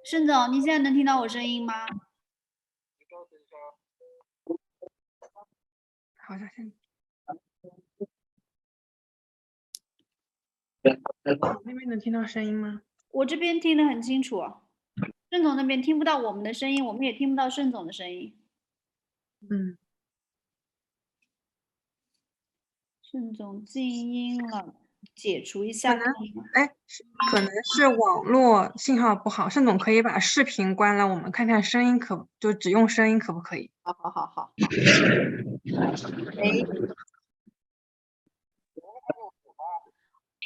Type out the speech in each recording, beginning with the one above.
盛总，你现在能听到我声音吗？好像是。那边能听到声音吗？我这边听得很清楚，盛总那边听不到我们的声音，我们也听不到盛总的声音。嗯，盛总静音了，解除一下。可能是网络信号不好。盛总可以把视频关了，我们看看声音就只用声音可不可以？好。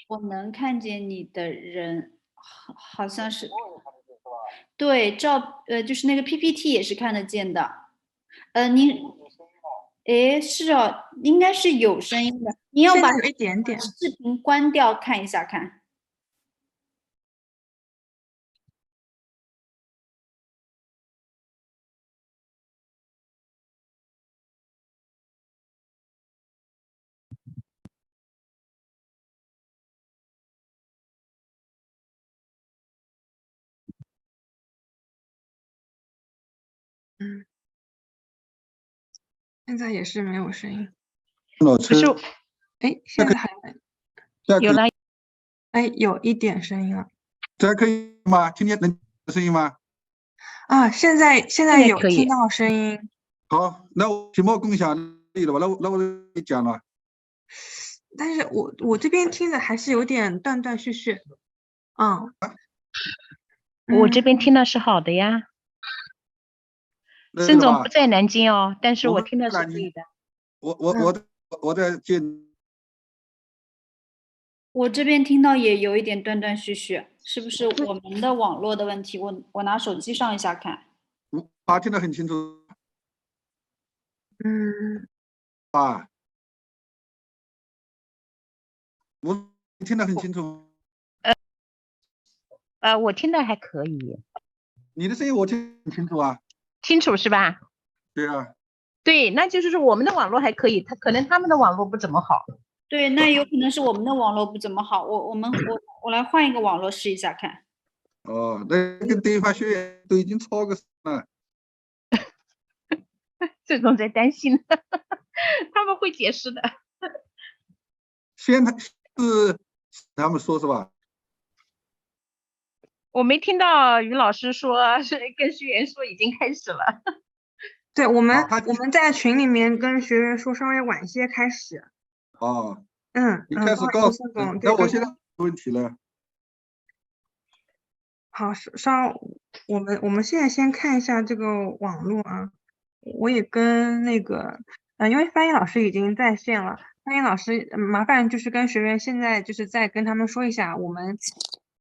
我能看见你的人，好像是。对，就是那个 PPT 也是看得见的。您，是哦，应该是有声音的。你要把有一点点视频关掉看一下看。嗯，现在也是没有声音。不是，现在还有了，有一点声音了。这可以吗？听见能声音吗？啊，现在有听到声音。好，那我屏幕共享可以了吧？那我讲了。但是我这边听的还是有点断断续续。我这边听的是好的呀。盛总不在南京哦，但是我听的是可以的。我在见。我这边听到也有一点断断续续，是不是我们的网络的问题？我拿手机上一下看。听得很清楚。我听得很清楚。我听的还可以。你的声音我听很清楚啊。清楚是吧？对啊。对，那就是说我们的网络还可以，可能他们的网络不怎么好。对，那有可能是我们的网络不怎么好。我来换一个网络试一下看。哦，那跟对方学员都已经吵个了。盛总在担心，他们会解释的。他们说是吧？我没听到于老师说是跟学员说已经开始了。对，我们在群里面跟学员说稍微晚些开始。哦。你开始告诉我，那我现在没问题了。好，我们现在先看一下这个网络啊。我也跟那个因为翻译老师已经在线了，翻译老师麻烦就是跟学员现在就是再跟他们说一下，我们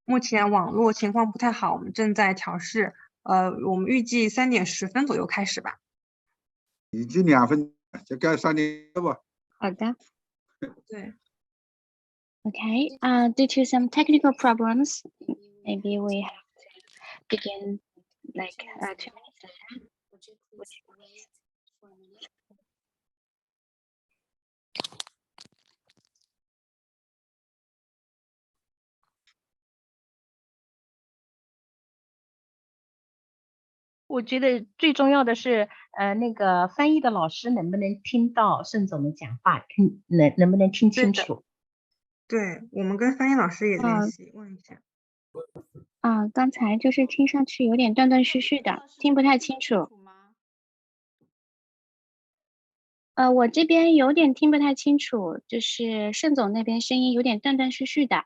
目前网络情况不太好，我们正在调试。我们预计3点10分左右开始吧。已经2分，就该3点吧。好的。对。Okay. Due to some technical problems, maybe we have to begin like 2 minutes later. Would you please wait for a minute? 我觉得最重要的是，那个翻译的老师能不能听到盛总的讲话，能不能听清楚？对，我们跟翻译老师也联系问一下。刚才就是听上去有点断断续续的，听不太清楚。我这边有点听不太清楚，就是盛总那边声音有点断断续续的。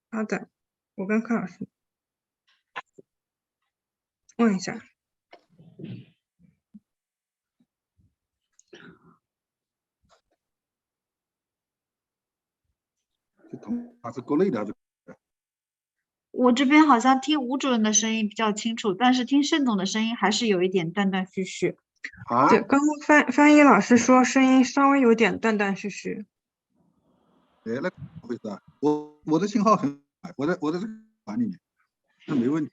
好的，我跟柯老师问一下。是国内的。我这边好像听吴主任的声音比较清楚，但是听盛总的声音还是有一点断断续续。对，刚刚翻译老师说声音稍微有点断断续续。那怎么回事啊？我的信号很好，我在这个盘里面，那没问题。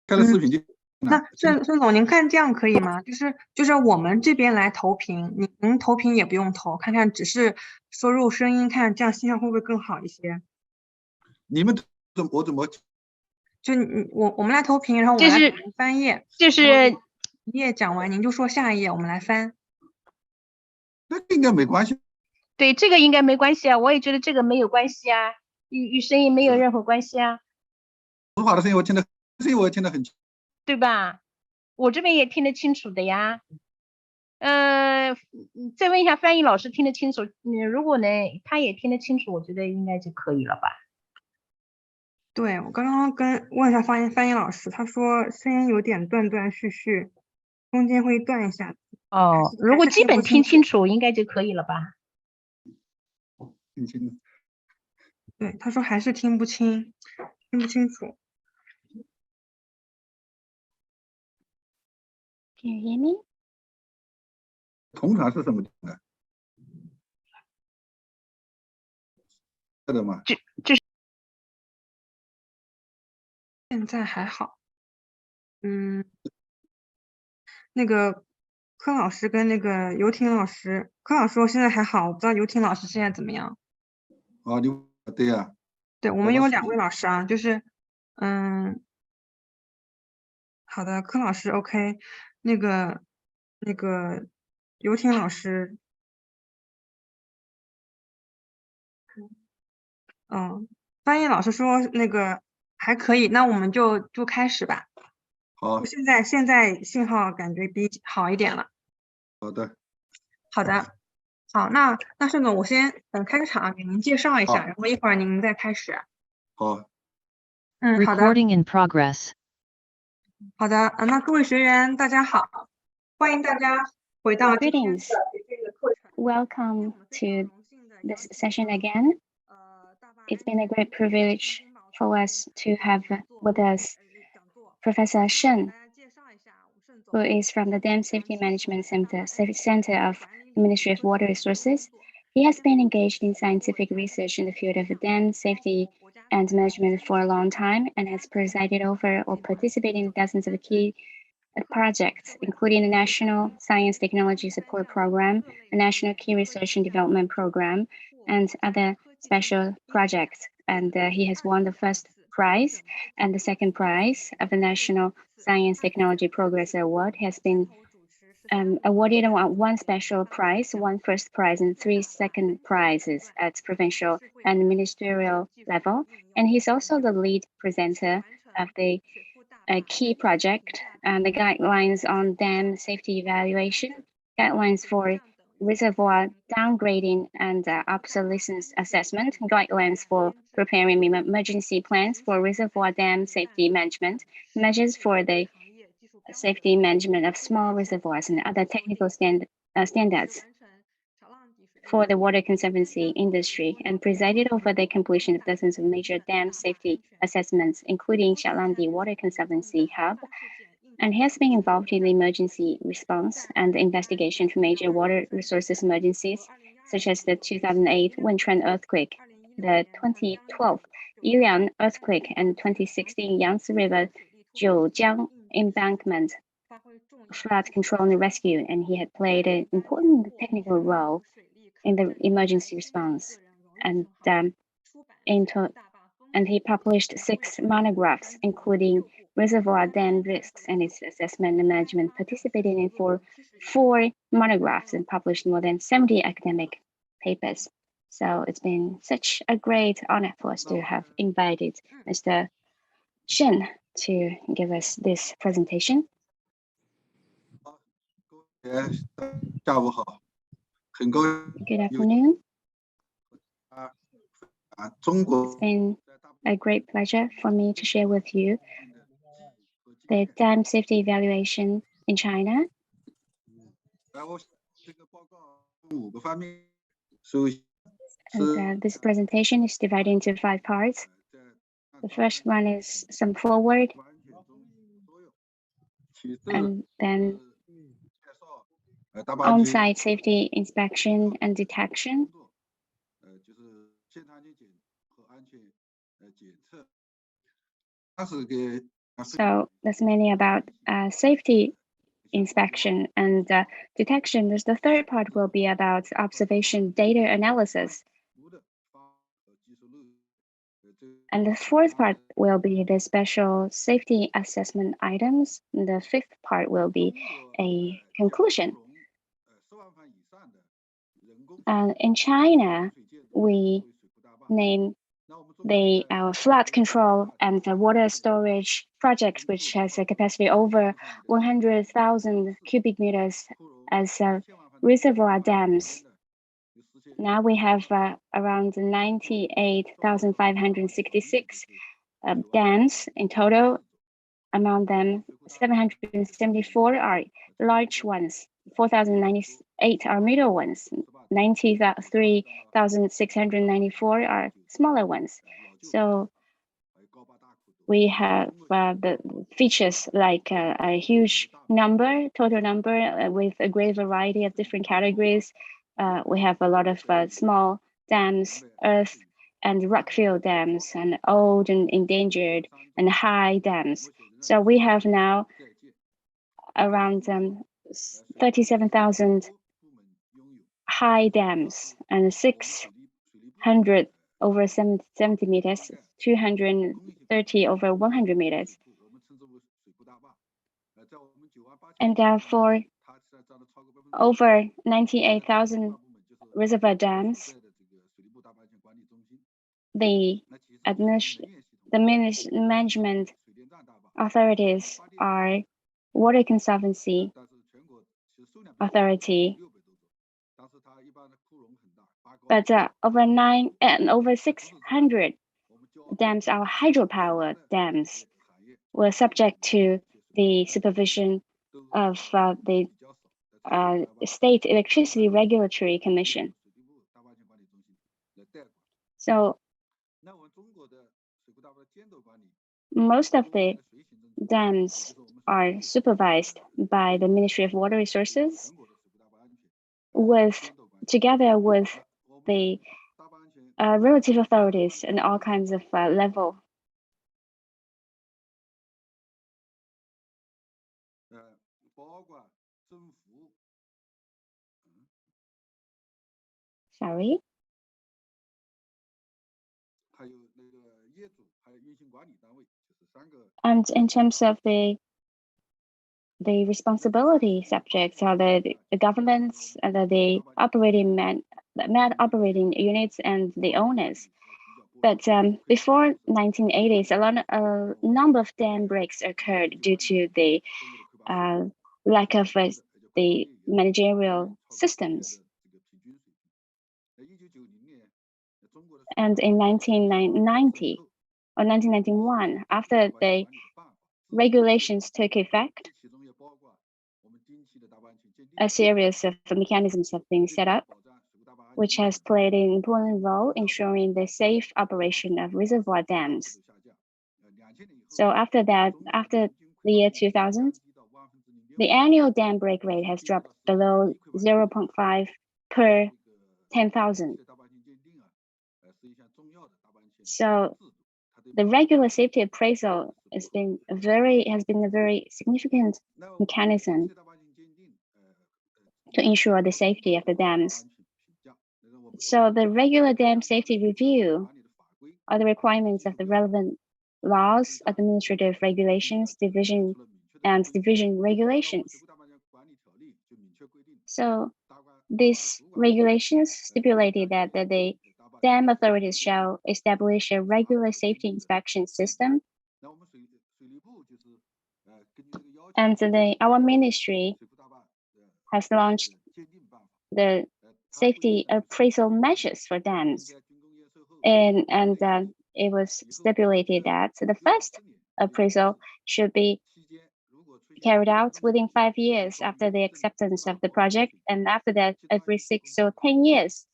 开了视频就。那孙总，您看这样可以吗？就是我们这边来投屏，您投屏也不用投，看看只是输入声音，看这样信号会不会更好一些？你们我怎么？就我们来投屏，然后我来翻页，就是一页讲完，您就说下一页，我们来翻。那应该没关系。对，这个应该没关系啊，我也觉得这个没有关系啊，与声音没有任何关系啊。说话的声音我听得很清，对吧？我这边也听得清楚的呀。再问一下翻译老师听得清楚，如果呢他也听得清楚，我觉得应该就可以了吧？对，我刚刚问一下翻译老师，他说声音有点断断续续，中间会断一下。哦，如果基本听清楚，应该就可以了吧？听清。对，他说还是听不清楚。Can you hear me? 通常是什么的？的吗？就是现在还好。那个柯老师跟那个游艇老师，柯老师说现在还好，我不知道游艇老师现在怎么样。哦，对呀。对，我们有2位老师啊，就是好的，柯老师 OK，那个游艇老师，翻译老师说那个还可以，那我们就开始吧。好，现在信号感觉比好一点了。好的，好，那盛总，我先开个场给您介绍一下，然后一会儿您再开始。好。好的。Recording in progress. 好的，那各位学员大家好，欢迎大家回到今天的 Greetings. 这个课程。 Welcome to this session again. It's been a great privilege for us to have with us Professor Shen, who is from the Dam Safety Management Center of the Ministry of Water Resources. He has been engaged in scientific research in the field of dam safety and management for a long time and has presided over or participated in dozens of key projects, including the National Science Technology Support Program, the National Key Research and Development Program, and other special projects. And he has won the first prize and the second prize of the National Science Technology Progress Award. He has been awarded one special prize, one first prize, and 3 second prizes at provincial and ministerial level. And he's also the lead presenter of the key project and the guidelines on dam safety evaluation, guidelines for reservoir downgrading and obsolescence assessment, guidelines for preparing emergency plans for reservoir dam safety management, measures for the safety management of small reservoirs and other technical standards for the water conservancy industry, and presided over the completion of dozens of major dam safety assessments, including Xiaolandi Water Conservancy Hub, and has been involved in the emergency response and investigation for major water resources emergencies, such as the 2008 Wenchuan earthquake, the 2012 Yiliang earthquake, and 2016 Yangtze River Jiujiang embankment flood control and rescue, and he had played an important technical role in the emergency response. And he published 6 monographs, including reservoir dam risks and its assessment and management, participating in 4 monographs and published more than 70 academic papers. So it's been such a great honor for us to have invited Mr. Shen to give us this presentation. 下午好，很高兴。 Good afternoon. 中国 It's been a great pleasure for me to share with you the dam safety evaluation in China. 这个报告5个方面，首先 And this presentation is divided into 5 parts. The first one is some forward, and then on-site safety inspection and detection. 就是现场检和安全检测。它是给 So that's mainly about safety inspection and detection. The third part will be about observation data analysis. And the fourth part will be the special safety assessment items. And the fifth part will be a conclusion. And in China, we name the flood control and the water storage project, which has a capacity over 100,000 cubic meters as reservoir dams. Now we have around 98,566 dams in total. Among them, 774 are large ones, 4,098 are middle ones, 93,694 are smaller ones. So we have the features like a huge number, total number with a great variety of different categories. We have a lot of small dams, earth and rockfill dams, and old and endangered and high dams. So we have now around 37,000 high dams and 600 over 70 meters, 230 over 100 meters. And therefore, over 98,000 reservoir dams, the management authorities are Water Conservancy Authority, but over 600 dams are hydropower dams, were subject to the supervision of the State Electricity Regulatory Commission. So most of the dams are supervised by the Ministry of Water Resources together with the relative authorities and all kinds of level. Sorry. And in terms of the responsibility subjects are the governments, the operating operating units, and the owners. But before 1980s, a number of dam breaks occurred due to the lack of the managerial systems. And in 1990 or 1991, after the regulations took effect, a series of mechanisms have been set up, which has played an important role in ensuring the safe operation of reservoir dams. So after that, after the year 2000, the annual dam break rate has dropped below 0.5 per 10,000. So the regular safety appraisal has been a very significant mechanism to ensure the safety of the dams. So the regular dam safety review are the requirements of the relevant laws, administrative regulations, division regulations. So these regulations stipulated that the dam authorities shall establish a regular safety inspection system. And our ministry has launched the safety appraisal measures for dams. And it was stipulated that the first appraisal should be carried out within 5 years after the acceptance of the project. And after that, every 6 or 10 years,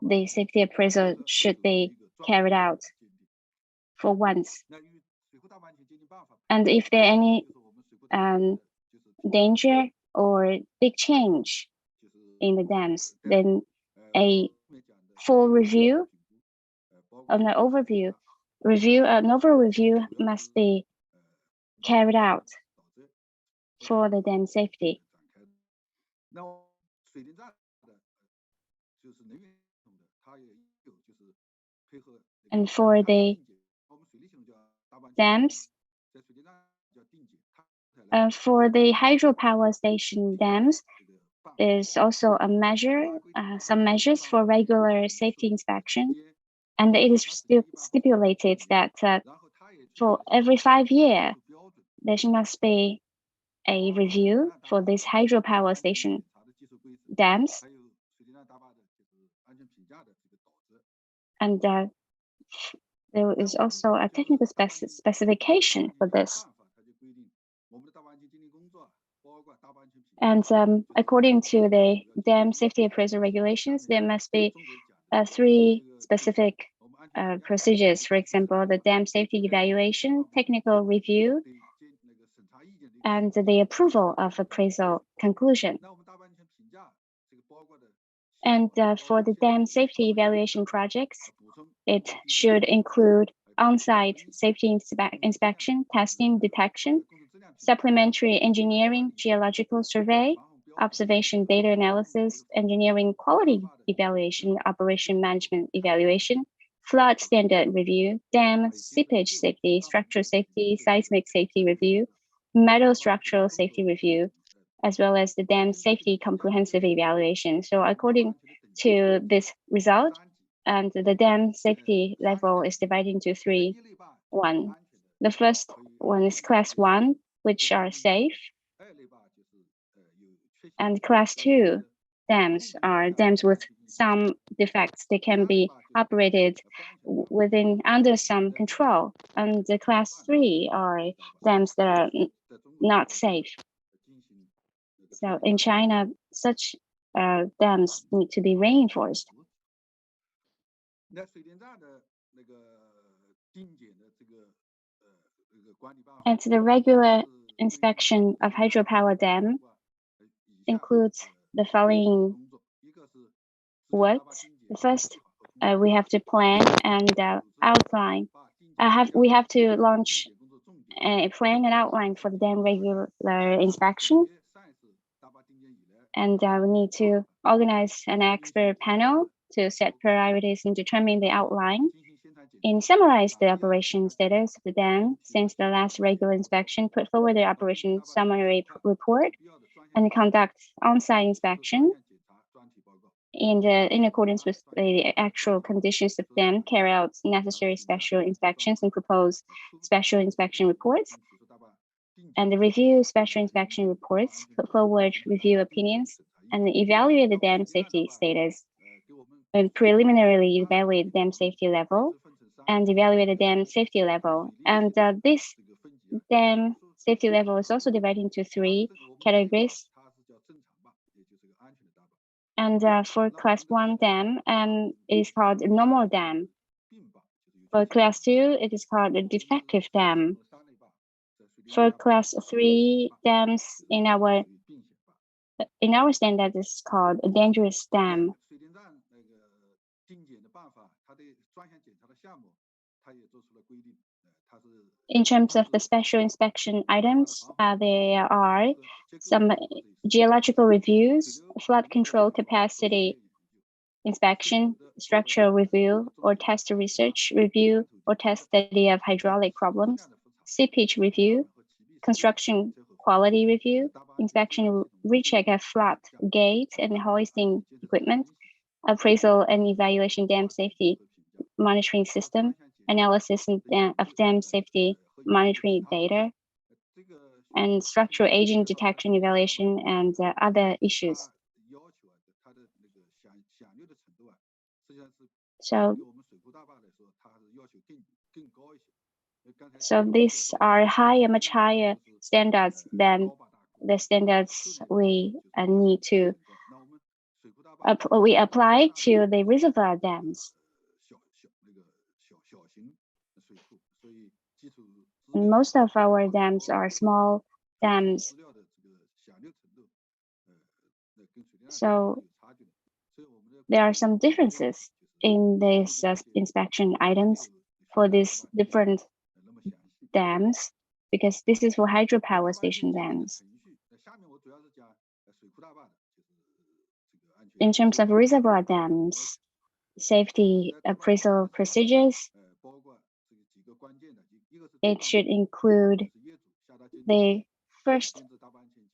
the safety appraisal should be carried out for once. And if there are any danger or big change in the dams, then a full review, an overview must be carried out for the dam safety. 那水电站的，就是能源系统的，它也有就是配合。And for the dams, for the hydropower station dams, there's also a measure, some measures for regular safety inspection, and it is stipulated that for every 5 years, there must be a review for these hydropower station dams. And there is also a technical specification for this. And according to the dam safety appraisal regulations, there must be 3 specific procedures. For example, the dam safety evaluation, technical review, and the approval of appraisal conclusion. And for the dam safety evaluation projects, it should include on-site safety inspection, testing, detection, supplementary engineering, geological survey, observation data analysis, engineering quality evaluation, operation management evaluation, flood standard review, dam seepage safety, structural safety, seismic safety review, metal structural safety review, as well as the dam safety comprehensive evaluation. So according to this result, and the dam safety level is divided into 3. The first one is class 1, which are safe. And class 2 dams are dams with some defects. They can be operated under some control. And the class 3 are dams that are not safe. So in China, such dams need to be reinforced. And the regular inspection of hydropower dam includes the following works. First, we have to plan and outline. We have to launch a plan and outline for the dam regular inspection. And we need to organize an expert panel to set priorities and determine the outline. And summarize the operation status of the dam since the last regular inspection, put forward the operation summary report, and conduct on-site inspection. And in accordance with the actual conditions of the dam, carry out necessary special inspections and propose special inspection reports. And review special inspection reports, put forward review opinions, and evaluate the dam safety status, and preliminarily evaluate the dam safety level, and evaluate the dam safety level. And this dam safety level is also divided into 3 categories. And for class 1 dam, it is called a normal dam. For class 2, it is called a defective dam. For class 3 dams in our standard, is called a dangerous dam. In terms of the special inspection items, there are some geological reviews, flood control capacity inspection, structural review or test research review or test study of hydraulic problems, seepage review, construction quality review, inspection recheck of flood gate and hoisting equipment, appraisal and evaluation dam safety monitoring system, analysis of dam safety monitoring data, and structural agent detection evaluation, and other issues. So these are much higher standards than the standards we need to apply to the reservoir dams. Most of our dams are small dams. So there are some differences in these inspection items for these different dams. because this is for hydropower station dams. In terms of reservoir dams, safety appraisal procedures, it should include the first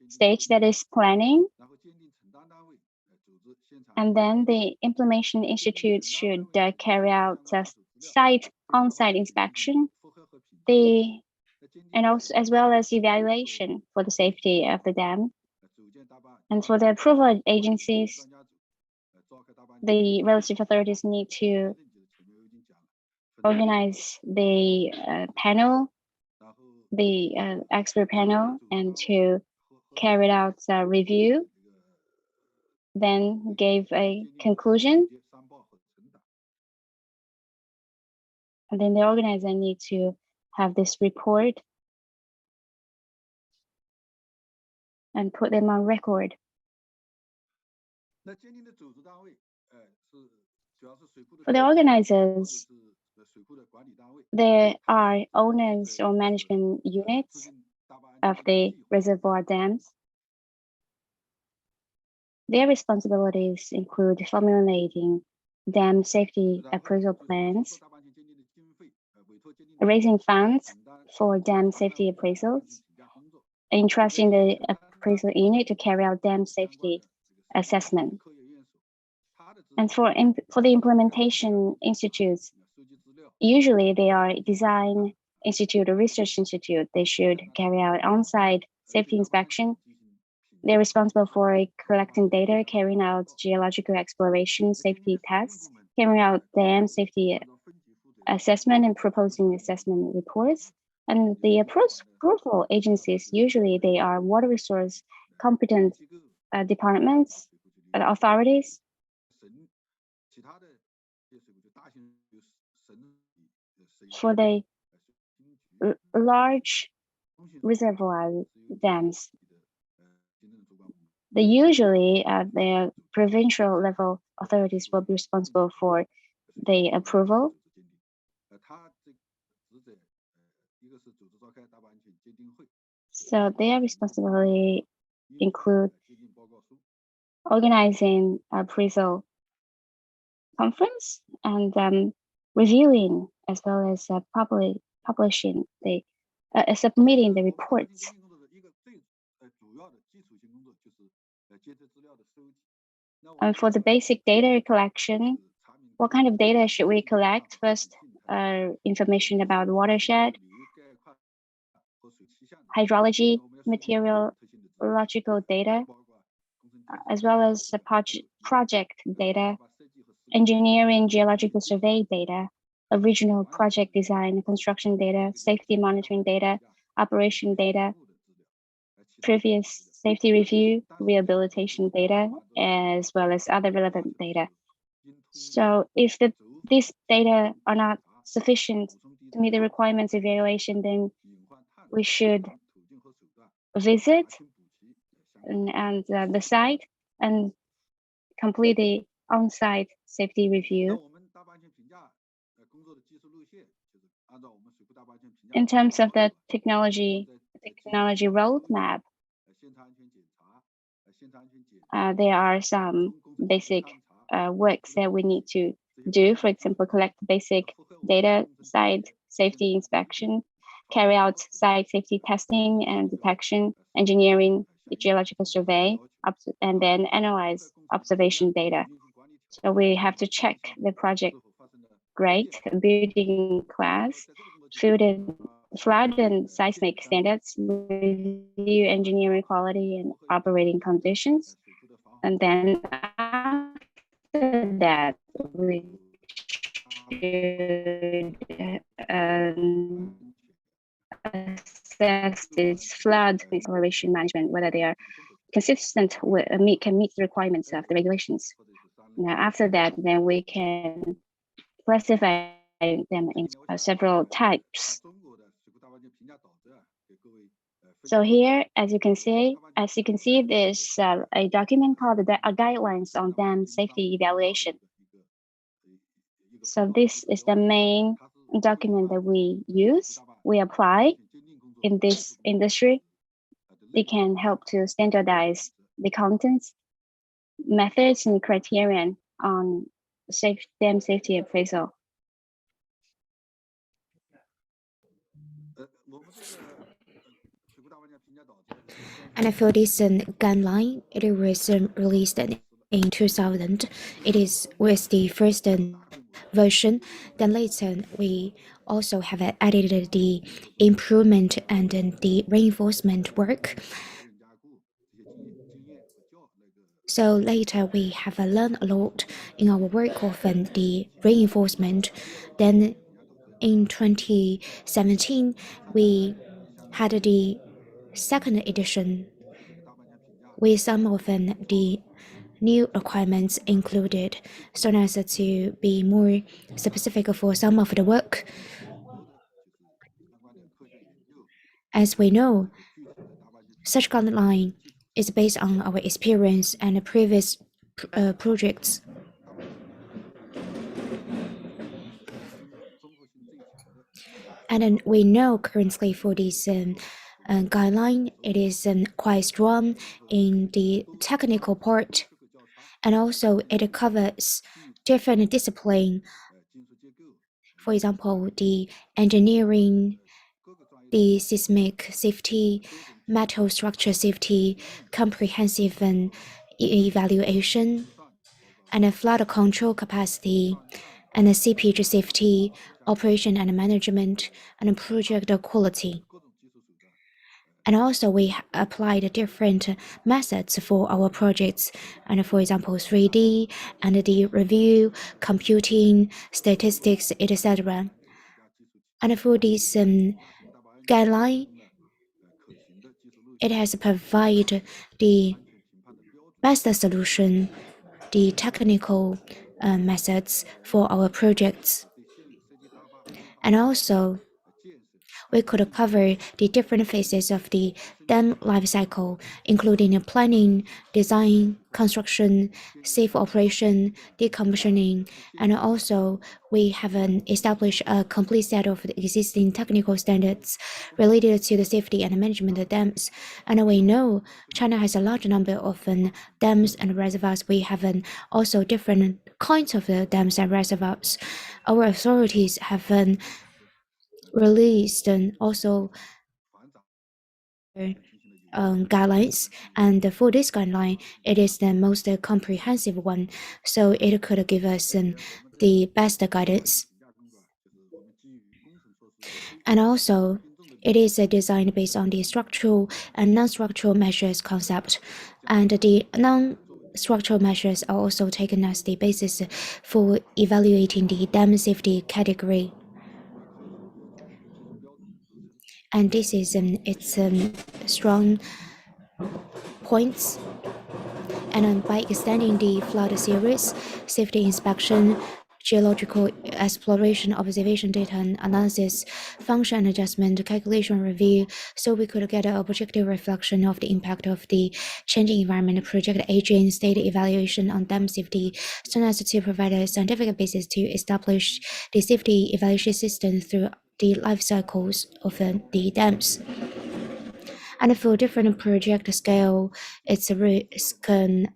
stage, that is planning, and then the implementation institute should carry out on-site inspection, and also as well as evaluation for the safety of the dam. And for the approval agencies, the relative authorities need to organize the panel, the expert panel, and to carry out a review, then gave a conclusion. And then the organizer need to have this report and put them on record. For the organizers, there are owners or management units of the reservoir dams. Their responsibilities include formulating dam safety appraisal plans, raising funds for dam safety appraisals, entrusting the appraisal unit to carry out dam safety assessment. And for the implementation institutes, usually they are design institute or research institute. They should carry out on-site safety inspection. They're responsible for collecting data, carrying out geological exploration, safety tests, carrying out dam safety assessment, and proposing assessment reports. And the approval agencies, usually they are water resource competent departments, authorities. For the large reservoir dams, usually the provincial level authorities will be responsible for the approval. So their responsibility include organizing appraisal conference and reviewing, as well as publishing the submitting the reports. And for the basic data collection, what kind of data should we collect? First, information about watershed, hydrology, meteorological data, as well as the project data, engineering, geological survey data, original project design, construction data, safety monitoring data, operation data, previous safety review, rehabilitation data, as well as other relevant data. So if these data are not sufficient to meet the requirements evaluation, then we should visit and the site and complete the on-site safety review. In terms of the technology roadmap, there are some basic works that we need to do. For example, collect basic data, site safety inspection, carry out site safety testing and detection, engineering, the geological survey, and then analyze observation data. So we have to check the project grade, building class, flood and seismic standards, review engineering quality and operating conditions. And then after that, we should assess this flood exploration management, whether they are consistent with can meet the requirements of the regulations. Now, after that, then we can classify them in several types. So here, as you can see, there's a document called the Guidelines on Dam Safety Evaluation. So this is the main document that we use, we apply in this industry. They can help to standardize the contents, methods, and criterion on dam safety appraisal. And for this guideline, it was released in 2000. It was the first version. Then later, we also have added the improvement and the reinforcement work. So later, we have learned a lot in our work of the reinforcement. Then in 2017, we had the second edition with some of the new requirements included so as to be more specific for some of the work. As we know, such guideline is based on our experience and previous projects. And then we know currently for this guideline, it is quite strong in the technical part, and also it covers different disciplines. For example, the engineering, the seismic safety, metal structure safety, comprehensive evaluation, and a flood control capacity, and a seepage safety, operation and management, and project quality. And also we applied different methods for our projects, and for example 3D and the review, computing, statistics, etc. And for this guideline, it has provided the best solution, the technical methods for our projects. And also we could cover the different phases of the dam life cycle, including planning, design, construction, safe operation, decommissioning, and also we have established a complete set of existing technical standards related to the safety and management of dams. And we know China has a large number of dams and reservoirs. We have also different kinds of dams and reservoirs. Our authorities have released and also guidelines, and for this guideline, it is the most comprehensive one, so it could give us the best guidance. And also, it is designed based on the structural and non-structural measures concept, and the non-structural measures are also taken as the basis for evaluating the dam safety category. And this is its strong points. And by extending the flood series, safety inspection, geological exploration, observation data and analysis, function adjustment, calculation review, so we could get an objective reflection of the impact of the changing environment, project aging, state evaluation on dam safety, so as to provide a scientific basis to establish the safety evaluation system through the life cycles of the dams. And for different project scale, its risk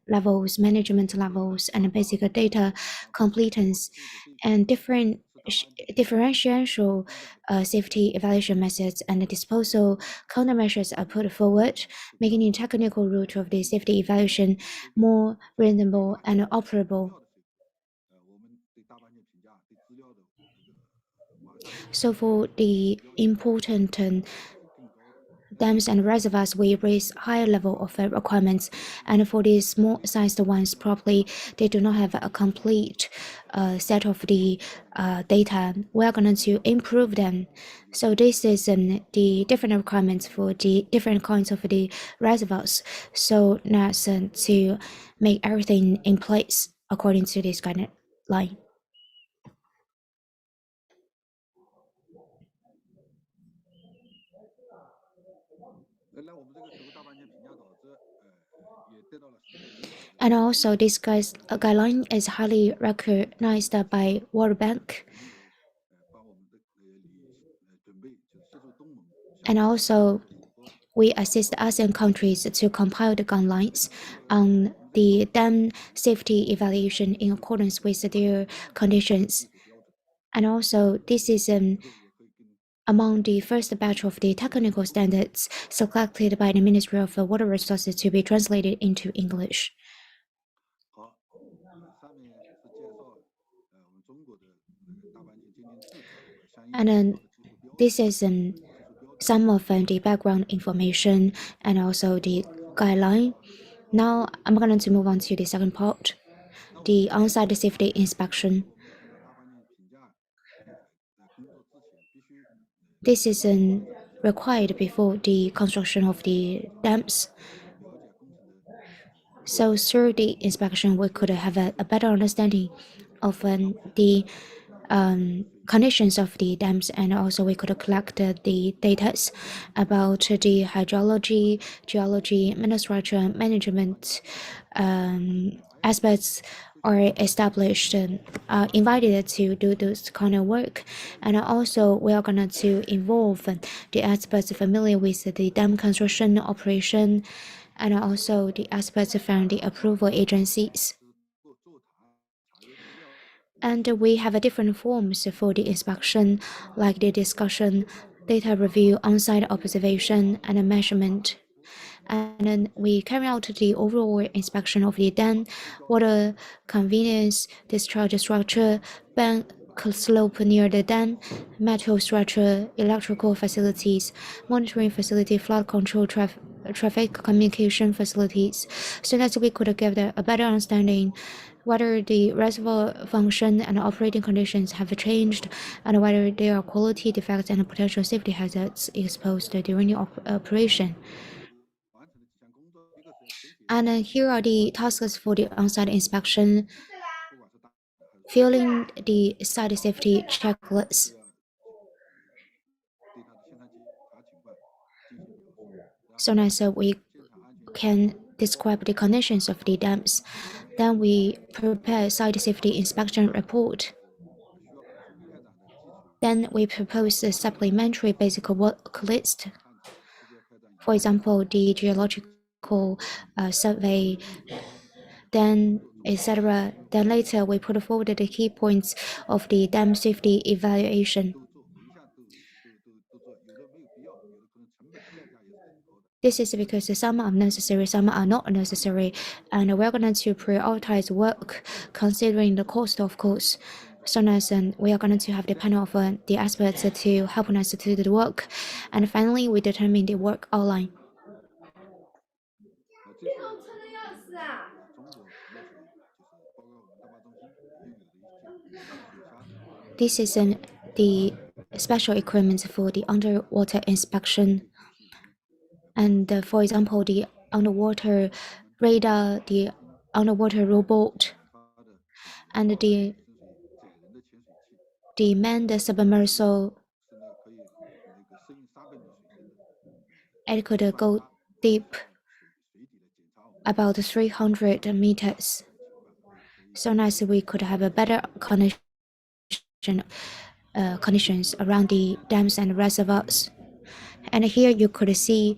levels, management levels, and basic data competence, and different differential safety evaluation methods and disposal countermeasures are put forward, making the technical route of the safety evaluation more reasonable and operable. So for the important dams and reservoirs, we raise higher level of requirements, and for the small sized ones, probably they do not have a complete set of the data. We are going to improve them. So this is the different requirements for the different kinds of the reservoirs. So that's to make everything in place according to this guideline. And also, this guideline is highly recognized by World Bank. And also, we assist ASEAN countries to compile the guidelines on the dam safety evaluation in accordance with their conditions. And also, this is among the first batch of the technical standards selected by the Ministry of Water Resources to be translated into English. 好，上面是介绍我们中国的大板井鉴定制度和相应 And 的 then 技术标准。 this is some of the background information and also the guideline. Now I'm going to move on to the second part, the on-site safety inspection. 大板井评价工作之前必须 This is required before the construction of the dams. 了解工程的 So through the inspection, we could have a better understanding of the conditions of the dams, and also we could collect the data about the hydrology, geology, mineral structure, management aspects are established invited to do this kind of work. And also we are going to involve the experts familiar with the dam construction operation, and also the aspects from the approval agencies. 座谈、查阅资料。 And we have different forms for the inspection, like the discussion, data review, on-site observation, and measurement. And then we carry out the overall inspection of the dam, water convenience, discharge structure, bank slope near the dam, metal structure, electrical facilities, monitoring facility, flood control, traffic communication facilities, so that we could give a better understanding whether the reservoir function and operating conditions have changed, and whether there are quality defects and potential safety hazards exposed during the operation. 完成的几项工作，一个是先写 And here are the tasks for the on-site inspection, 不管是大还是 filling the site safety checklist, 对它的现场检查情况进行描述，然 so 后 that we 现场安全 can describe the conditions of the dams. Then we prepare site safety inspection report. 需要开展的基础 Then we propose a supplementary basic work list. 探查，直接开展 For example, the geological survey, then etc. Then later we put forward the key points of the dam safety evaluation. 都做，每一项都做，有的没有必要，有的可能成本代价也是很高的。 This is because some are necessary, some are not necessary, and we're going to prioritize work considering the cost, of course. So as we are going to have the panel of the experts to help us to do the work, and finally we determine the work outline. 这是中国目前就是包括我们大坝中心拥有的一些水沙的 This is the special equipment for the underwater inspection. 系统。 And for example, the underwater radar, the underwater robot, 它的 and the 深水载人的潜水器 the manned submersible, 是呢可以那个适应300米水深的， it could go deep 水底的检查我们 about 300 meters, 情况。 so as we could have a better conditions around the dams and reservoirs. And here you could see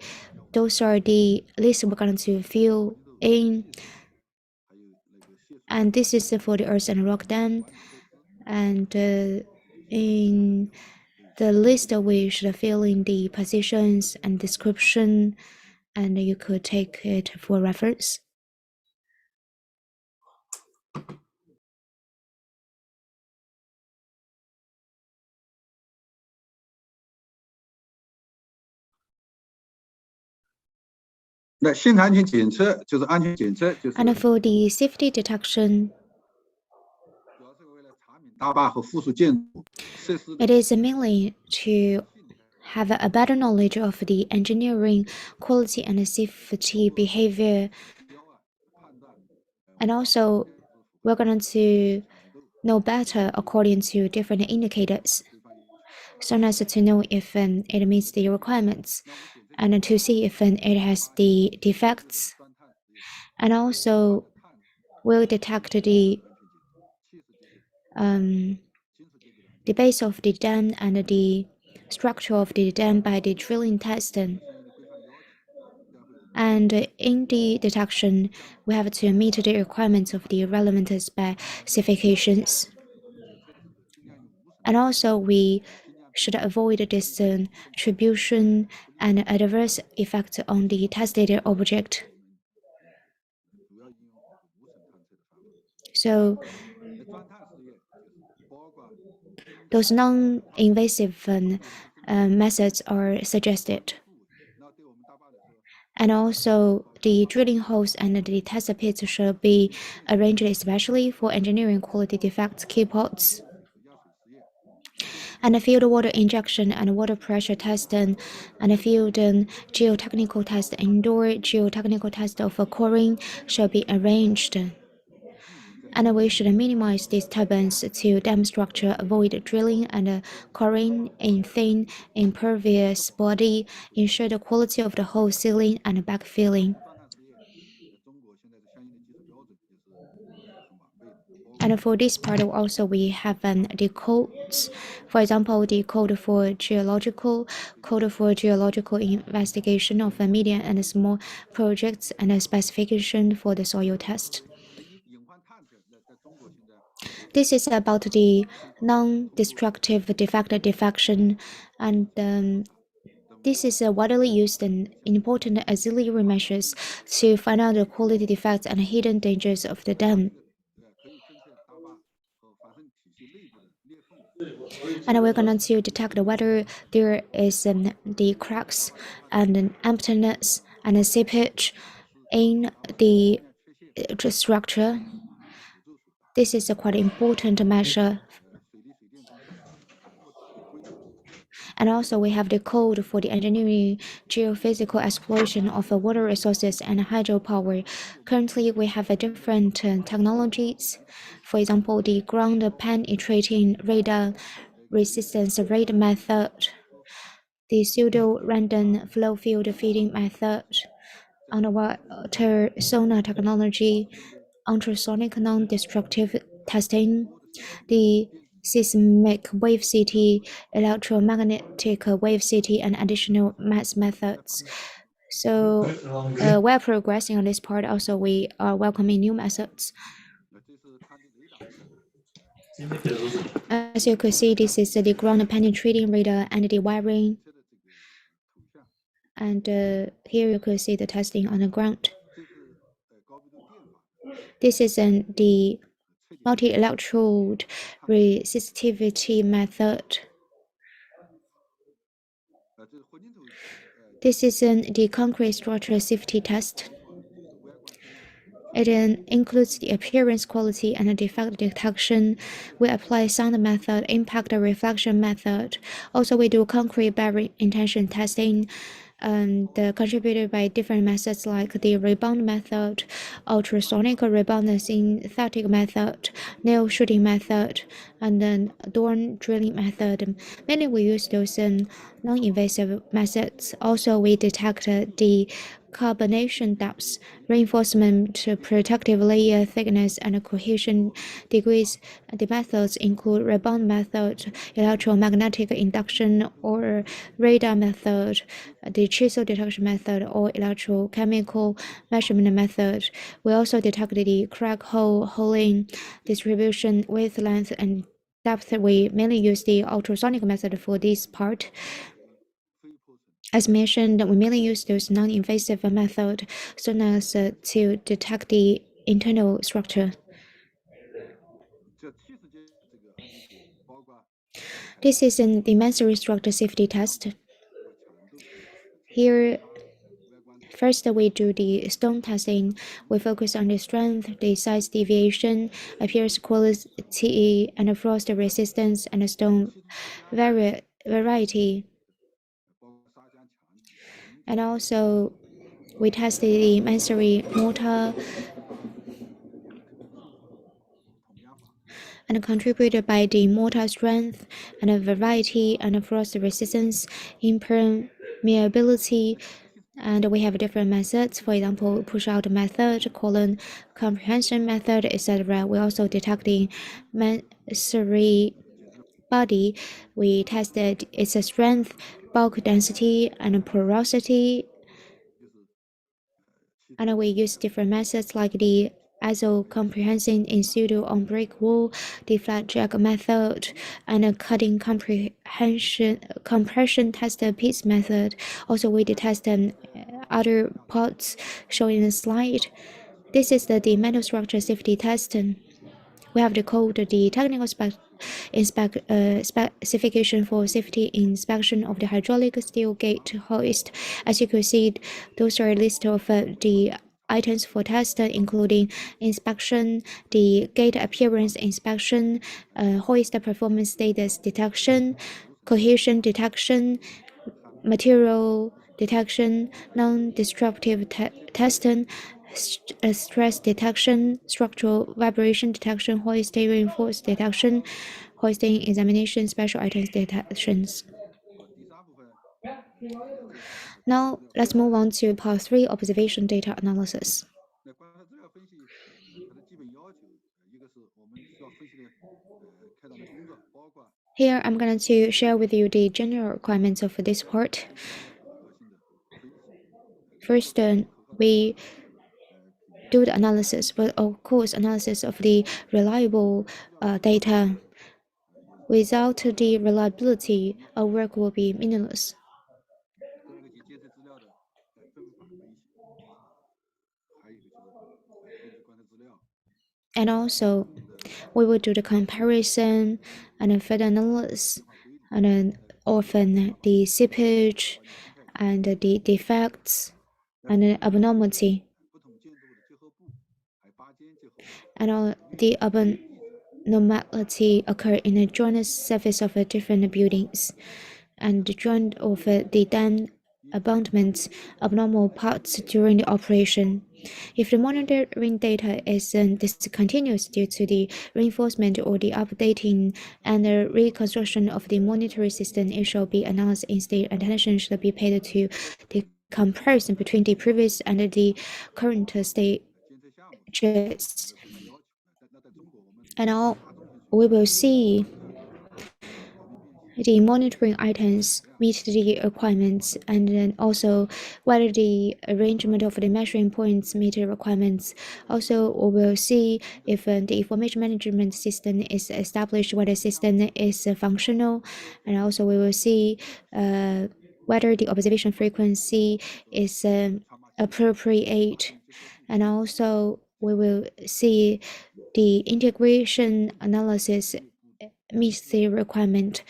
those are the lists we're going to fill in. 还有那个泄水 And this is for the earth and rock dam. And in the list, we should fill in the positions and description, and you could take it for reference. And for the safety detection, 主要是为了查明大坝和附属建筑设施的 it is mainly to have a better knowledge of the engineering quality and safety behavior. 标啊判断 And also, we're going to know better according to different indicators, 规范有 so as to know if it meets the requirements, and to see if it has the defects. 钻探 And also, we'll detect the 气势阶级 the base of the dam and the structure of the dam by the drilling test. And in the detection, we have to meet the requirements of the relevant specifications. And also, we should avoid distribution and adverse effect on the tested object. So, those non-invasive methods are suggested. And also, the drilling holes and the test pits should be arranged especially for engineering quality defects key ports. And the field water injection and water pressure testing, and the field geotechnical test, indoor geotechnical test of coring should be arranged. And we should minimize disturbance to dam structure, avoid drilling and coring in thin, impervious body, ensure the quality of the whole sealing and backfilling. And for this part also we have the codes. For example, the code for geological investigation of medium and small projects, and a specification for the soil test. This is about the non-destructive defect defection, and this is widely used and important auxiliary measures to find out the quality defects and hidden dangers of the dam. And we're going to detect whether there is the cracks and emptiness and seepage in the structure. This is a quite important measure. And also we have the code for the engineering geophysical exploration of water resources and hydropower. Currently, we have different technologies. For example, the ground penetrating radar resistance rate method, the pseudo-random flow field feeding method, underwater sonar technology, ultrasonic non-destructive testing, the seismic wave CT, electromagnetic wave CT, and additional mass methods. So we're progressing on this part. Also, we are welcoming new methods. As you could see, this is the ground penetrating radar and the wiring. And here you could see the testing on the ground. This is the multi-electrode resistivity method. This is the concrete structure safety test. It includes the appearance quality and defect detection. We apply sound method, impact reflection method. Also, we do concrete barrier intention testing, and contributed by different methods like the rebound method, ultrasonic rebound synthetic method, nail shooting method, and then dorn drilling method. Mainly we use those non-invasive methods. Also, we detect the carbonation depths, reinforcement, protective layer thickness, and cohesion degrees. The methods include rebound method, electromagnetic induction or radar method, the chisel detection method, or electrochemical measurement method. We also detect the crack hole, holing, distribution, wavelength, and depth. We mainly use the ultrasonic method for this part. As mentioned, we mainly use those non-invasive method so as to detect the internal structure. This is the dimensionary structure safety test. Here, first we do the stone testing. We focus on the strength, the size deviation, appearance quality, and frost resistance, and stone variety. And also, we tested the masonry mortar and contributed by the mortar strength and variety and frost resistance, impermeability, and we have different methods. For example, push-out method, column comprehension method, etc. We also detect the masonry body, we tested its strength, bulk density, and porosity. And we use different methods like the ISO comprehension in pseudo on brick wall, the flat jack method, and a cutting compression test piece method. Also, we did test other parts shown in the slide. This is the metal structure safety test. We have the code, the technical specification for safety inspection of the hydraulic steel gate hoist. As you can see, those are a list of the items for test, including inspection, the gate appearance inspection, hoist performance status detection, cohesion detection, material detection, non-destructive testing, stress detection, structural vibration detection, hoisting reinforced detection, hoisting examination, special items detections. Now let's move on to part 3, observation data analysis. Here I'm going to share with you the general requirements of this part. First, we do the analysis, but of course, analysis of the reliable data. Without the reliability, our work will be meaningless. And also, we will do the comparison and further analysis, and then often the seepage and the defects and the abnormality. And the abnormality occur in the joint surface of different buildings, and the joint of the dam abutments abnormal parts during the operation. If the monitoring data is discontinuous due to the reinforcement or the updating and the reconstruction of the monitoring system, it shall be announced. Instead, attention should be paid to the comparison between the previous and the current stages. And now we will see the monitoring items meet the requirements, and then also whether the arrangement of the measuring points meet the requirements. Also, we will see if the information management system is established, whether the system is functional, and also we will see whether the observation frequency is appropriate, and also we will see the integration analysis meets the requirement.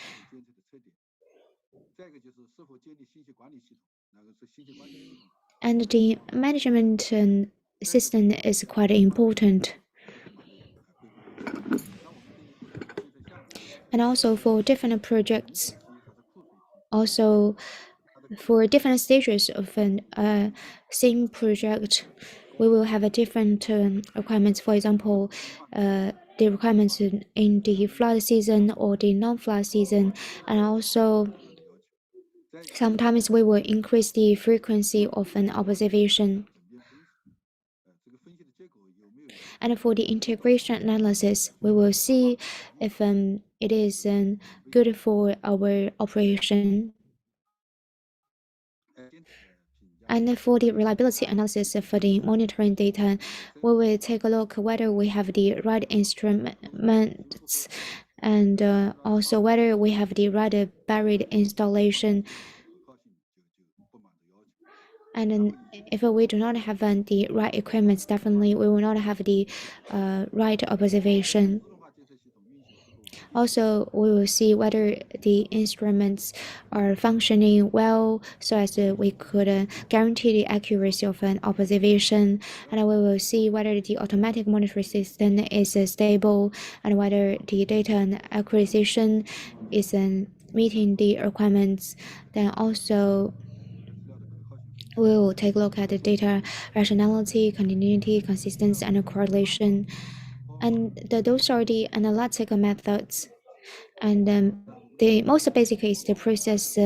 And the management system is quite important. And also for different projects, also for different stages of an same project, we will have a different requirements. For example, the requirements in the flood season or the non-flood season, and also sometimes we will increase the frequency of an observation. And for the integration analysis, we will see if it is good for our operation. And for the reliability analysis for the monitoring data, we will take a look whether we have the right instruments, and also whether we have the right buried installation. And then if we do not have the right equipment, definitely we will not have the right observation. Also, we will see whether the instruments are functioning well, so as we could guarantee the accuracy of an observation. And we will see whether the automatic monitoring system is stable, and whether the data acquisition is meeting the requirements. Then also, we will take a look at the data rationality, continuity, consistency, and correlation. And those are the analytical methods. And the most basic is the process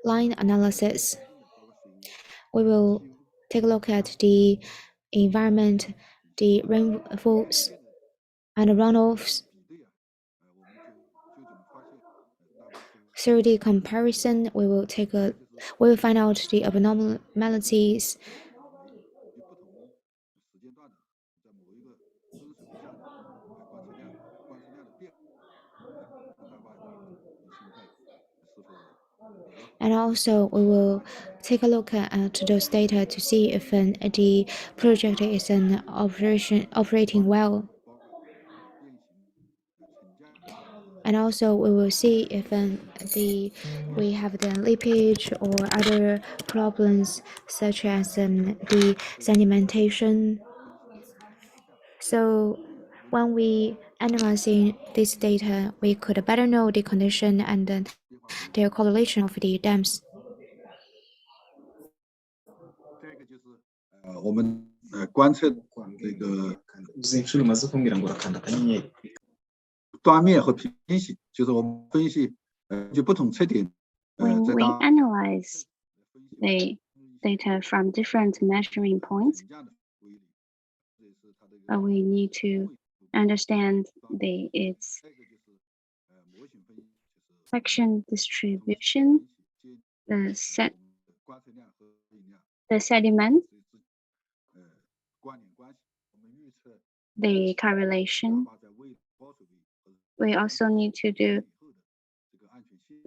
line analysis. We will take a look at the environment, the rainfalls, and runoffs. through the comparison, we will find out the abnormalities. 以不同时间段的在某一个增水下的观测量的变化，对大坝的形态是否有了。 And also, we will take a look at those data to see if the project is operating well. 包括变形沉降。 And also, we will see if we have the leakage or other problems such as the sedimentation. So when we analyzing this data, we could better know the condition and their correlation of the dams. 这个就是我们观测这个端面和平行，就是我们分析就不同测点 When we analyze the data from different measuring points, we need to understand its fraction distribution, the sediment, the correlation. We also need to do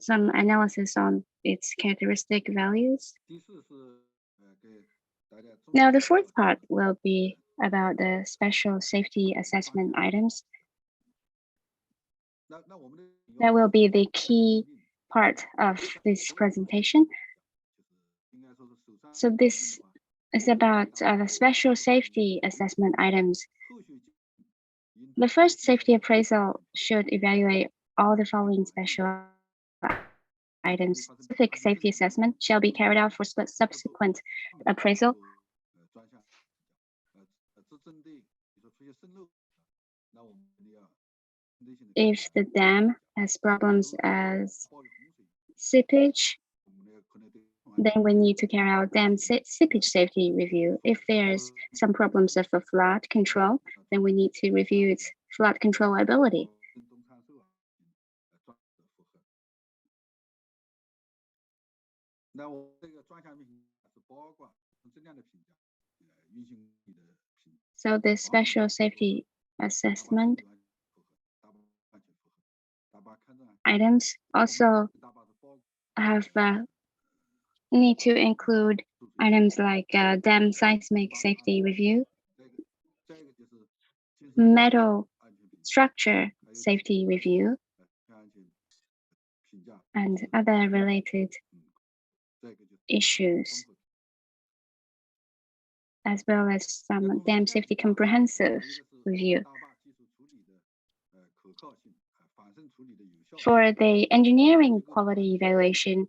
some analysis on its characteristic values. Now, the fourth part will be about the special safety assessment items. That will be the key part of this presentation. So this is about the special safety assessment items. The first safety appraisal should evaluate all the following special items. Specific safety assessment shall be carried out for subsequent appraisal. If the dam has problems as seepage, then we need to carry out dam seepage safety review. If there's some problems of a flood control, then we need to review its flood control ability. So the special safety assessment items also have need to include items like dam seismic safety review, metal structure safety review, and other related issues, as well as some dam safety comprehensive review. For the engineering quality evaluation,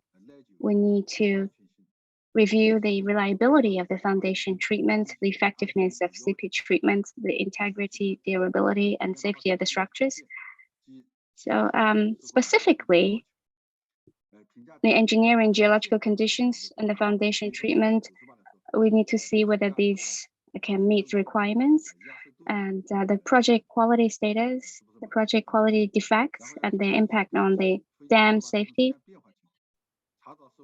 we need to review the reliability of the foundation treatment, the effectiveness of seepage treatment, the integrity, durability, and safety of the structures. So specifically, the engineering geological conditions and the foundation treatment, we need to see whether these can meet requirements, and the project quality status, the project quality defects, and their impact on the dam safety.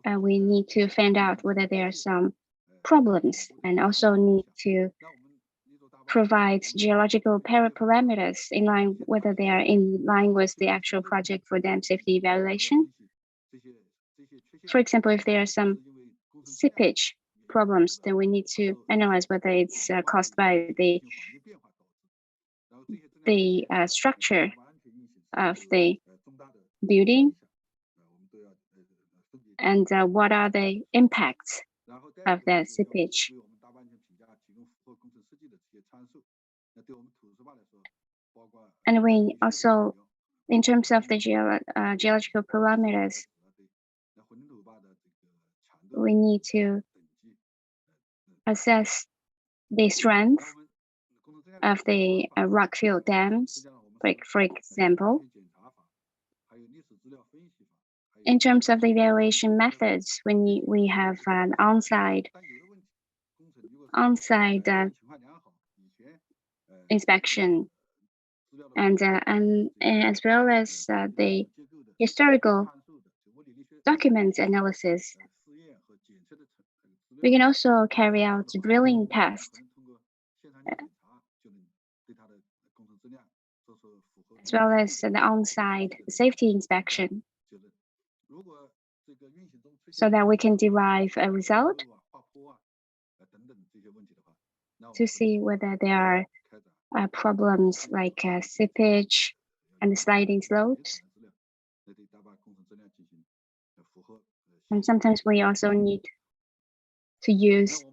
We need to find out whether there are some problems, and also need to provide geological parameters in line, whether they are in line with the actual project for dam safety evaluation. For example, if there are some seepage problems, then we need to analyze whether it's caused by the structure of the building, and what are the impacts of that seepage. And we also, in terms of the geological parameters, we need to assess the strength of the rock-filled dams, for example. In terms of the evaluation methods, when we have an on-site inspection, and as well as the historical document analysis. We can also carry out drilling tests, as well as the on-site safety inspection, so that we can derive a result to see whether there are problems like seepage and sliding slopes. And sometimes we also need to use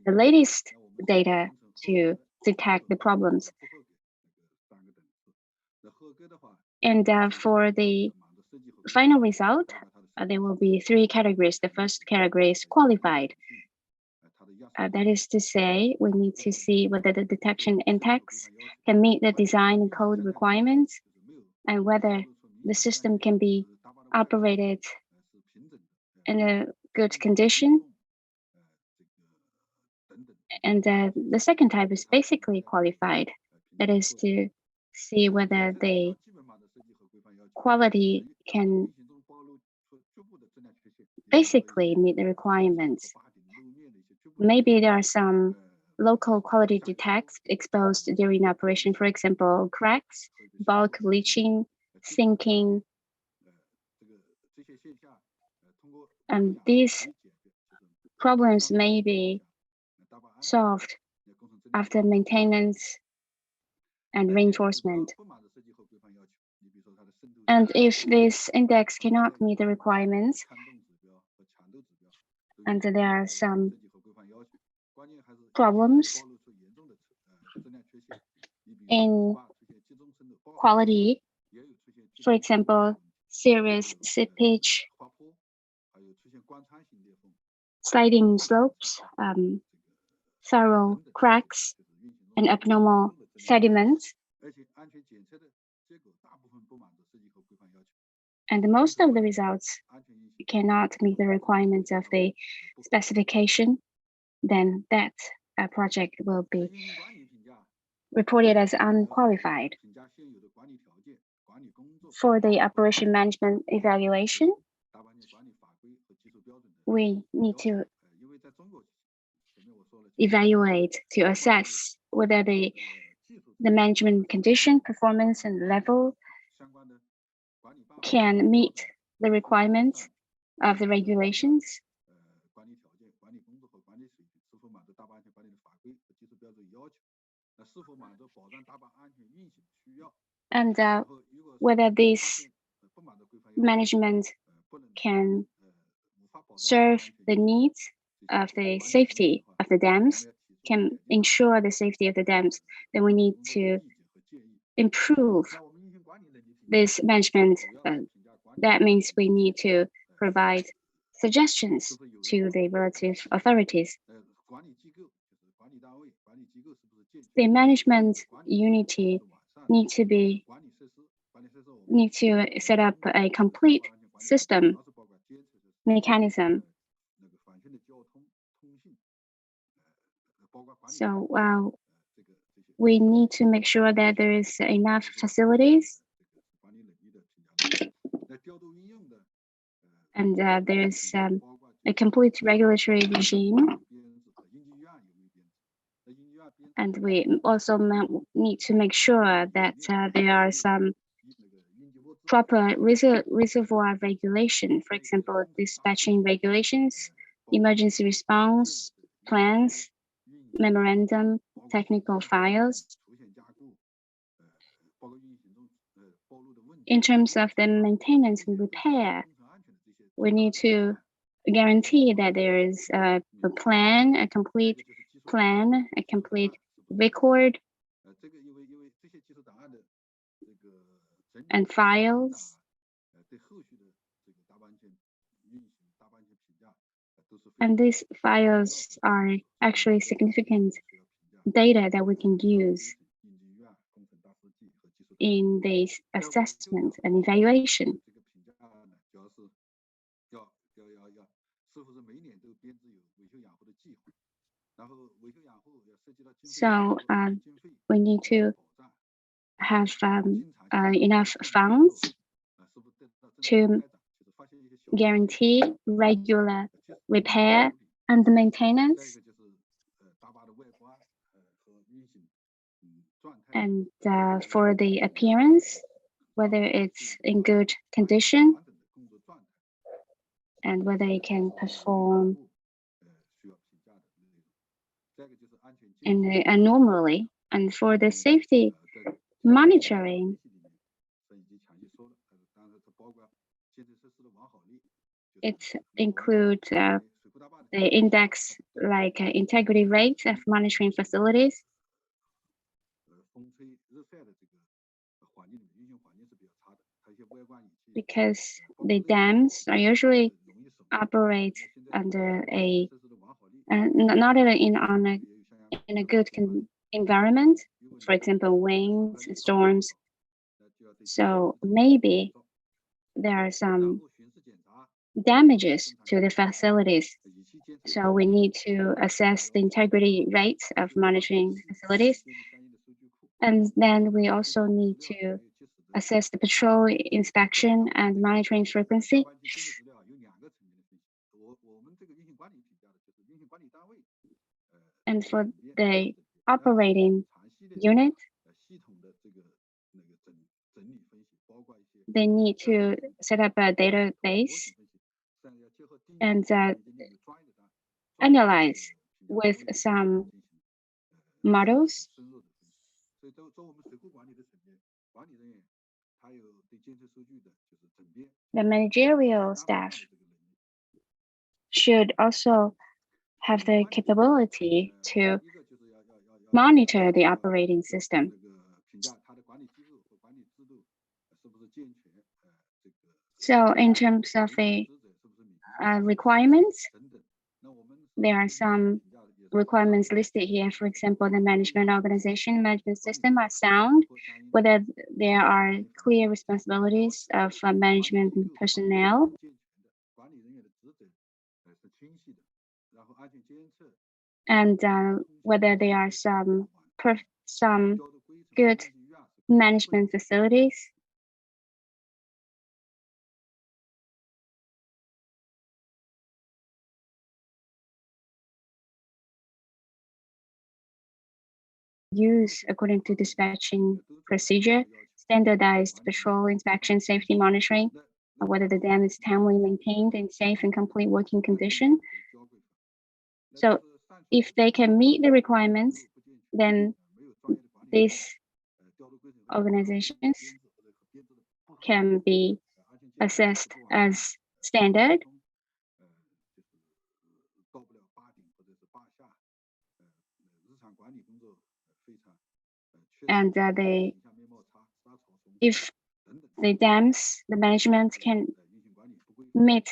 the latest data to detect the problems. And for the final result, there will be 3 categories. The first category is qualified. That is to say, we need to see whether the detection index can meet the design and code requirements, and whether the system can be operated in a good condition. And the second type is basically qualified. That is to see whether the quality can basically meet the requirements. Maybe there are some local quality defects exposed during operation, for example, cracks, bulk leaching, sinking. And these problems may be solved after maintenance and reinforcement. And if this index cannot meet the requirements, and there are some problems in quality, for example, serious seepage, sliding slopes, thorough cracks, and abnormal sediments. And most of the results cannot meet the requirements of the specification, then that project will be reported as unqualified. For the operation management evaluation, we need to evaluate to assess whether the management condition, performance, and level can meet the requirements of the regulations. And whether this management can serve the needs of the safety of the dams, can ensure the safety of the dams, then we need to improve this management. That means we need to provide suggestions to the relative authorities. The management unity need to set up a complete system mechanism. So we need to make sure that there is enough facilities, and there is a complete regulatory regime. And we also need to make sure that there are some proper reservoir regulation, for example, dispatching regulations, emergency response plans, memorandum, technical files. In terms of the maintenance and repair, we need to guarantee that there is a plan, a complete plan, a complete record and files. And these files are actually significant data that we can use in this assessment and evaluation. So we need to have enough funds to guarantee regular repair and maintenance. And for the appearance, whether it's in good condition and whether it can perform normally. And for the safety monitoring, it includes the index like integrity rate of monitoring facilities, because the dams are usually operate under a not in a good environment, for example, winds, storms. So maybe there are some damages to the facilities. So we need to assess the integrity rates of monitoring facilities. And then we also need to assess the patrol inspection and monitoring frequency. And for the operating unit, they need to set up a database and analyze with some models. The managerial staff should also have the capability to monitor the operating system. So in terms of the requirements, there are some requirements listed here. For example, the management organization, management system are sound, whether there are clear responsibilities of management personnel, and whether there are some good management facilities. Use according to dispatching procedure, standardized patrol inspection, safety monitoring, whether the dam is timely maintained in safe and complete working condition. So if they can meet the requirements, then these organizations can be assessed as standard. And if the dams, the management can meet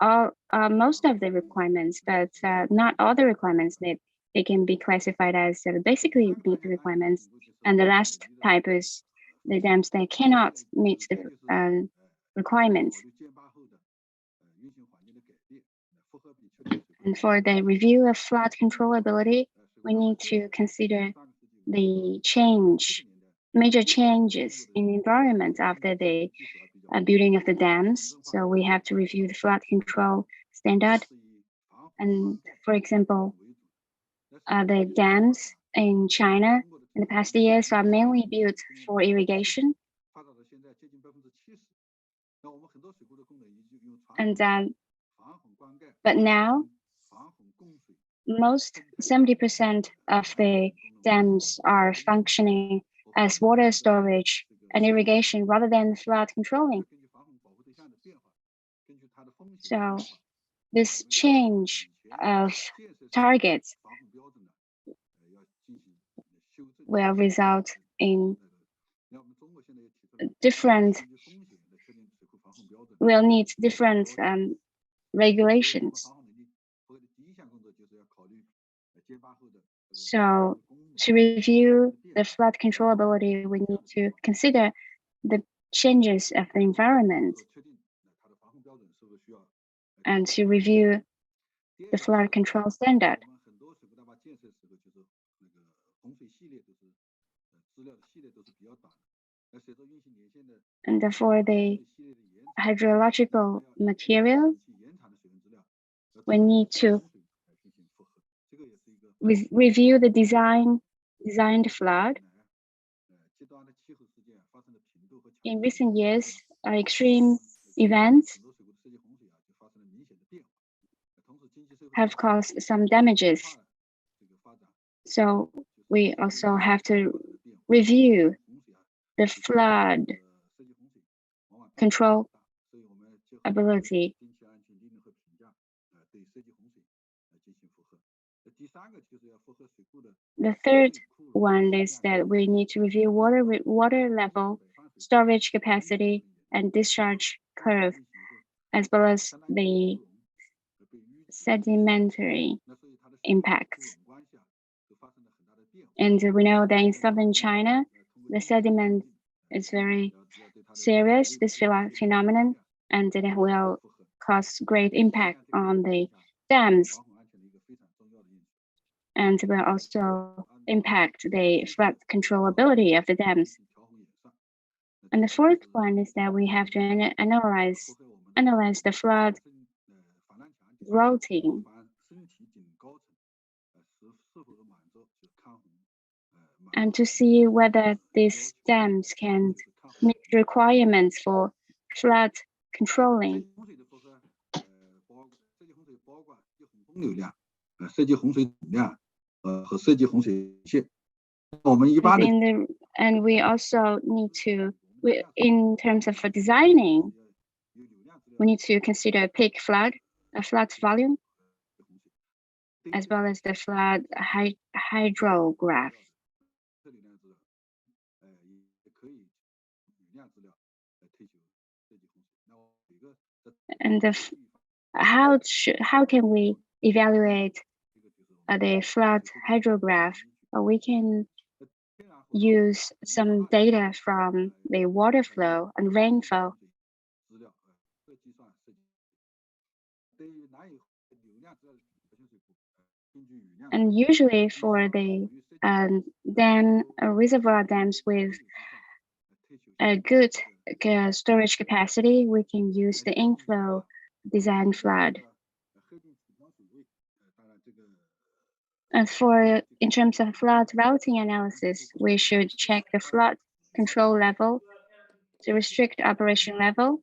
most of the requirements, but not all the requirements, they can be classified as basically meet the requirements. And the last type is the dams that cannot meet the requirements. And for the review of flood controllability, we need to consider the major changes in the environment after the building of the dams. So we have to review the flood control standard. And for example, the dams in China in the past years are mainly built for irrigation. And but now, most 70% of the dams are functioning as water storage and irrigation rather than flood controlling. So this change of targets will result in will need different regulations. So to review the flood controllability, we need to consider the changes of the environment and to review the flood control standard. And for the hydrological material, we need to review the designed flood. In recent years, extreme events have caused some damages. So we also have to review the flood control ability. The third one is that we need to review water level, storage capacity, and discharge curve, as well as the sedimentary impacts. And we know that in southern China, the sediment is very serious, this phenomenon, and it will cause great impact on the dams, and will also impact the flood controllability of the dams. And the fourth one is that we have to analyze the flood routing and to see whether these dams can meet requirements for flood controlling. And we also need to, in terms of designing, we need to consider peak flood, flood volume, as well as the flood hydrograph. And how can we evaluate the flood hydrograph? We can use some data from the water flow and rainfall. And usually for the reservoir dams with a good storage capacity, we can use the inflow design flood. And in terms of flood routing analysis, we should check the flood control level, the restrict operation level.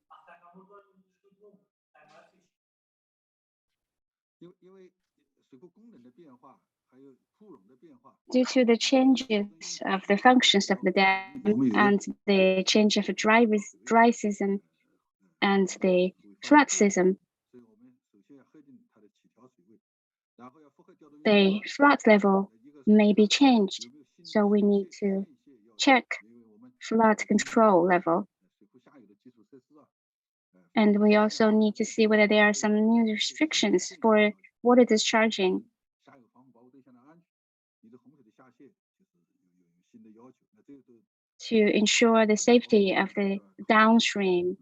Due to the changes of the functions of the dam and the change of a dry season and the flood season, the flood level may be changed. So we need to check flood control level. And we also need to see whether there are some new restrictions for water discharging. To ensure the safety of the downstream.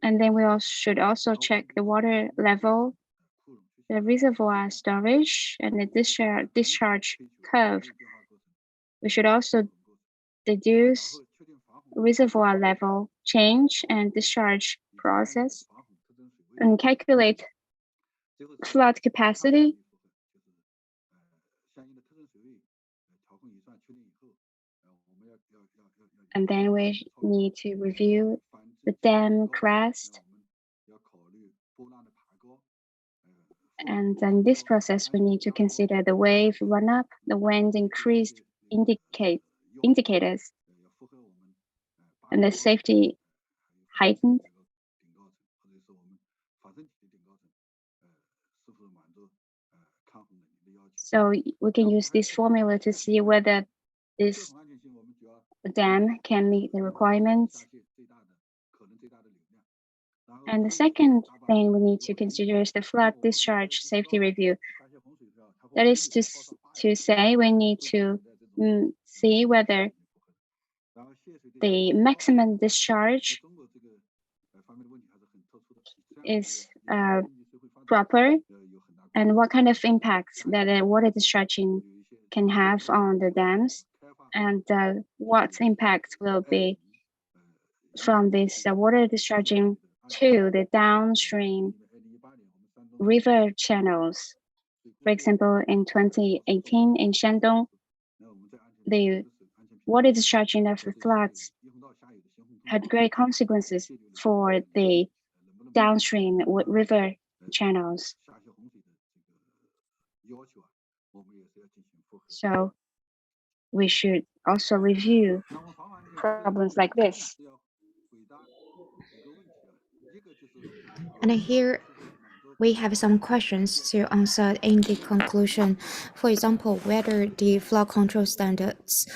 And then we should also check the water level, the reservoir storage, and the discharge curve. We should also deduce reservoir level change and discharge process and calculate flood capacity. And then we need to review the dam crest. And in this process, we need to consider the wave run-up, the wind increased indicators, and the safety heightened. So we can use this formula to see whether this dam can meet the requirements. And the second thing we need to consider is the flood discharge safety review. That is to say, we need to see whether the maximum discharge is proper and what kind of impacts that water discharging can have on the dams. and what impact will be from this water discharging to the downstream river channels. For example, in 2018 in Shandong, the water discharging of the floods had great consequences for the downstream river channels. So we should also review problems like this. And here we have some questions to answer in the conclusion. For example, whether the flood control standards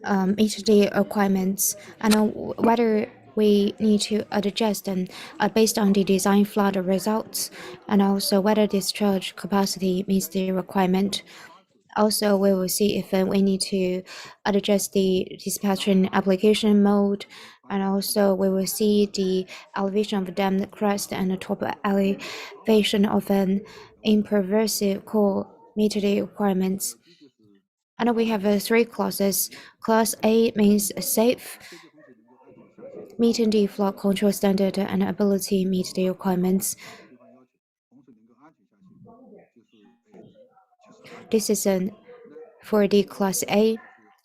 meet the requirements, and whether we need to adjust them based on the design flood results, and also whether discharge capacity meets the requirement. Also, we will see if we need to adjust the dispatching application mode, and also we will see the elevation of dam crest and the top elevation of an impervasive core meet the requirements. And we have three clauses. Class A means safe, meeting the flood control standard and ability meet the requirements. This is for the class A.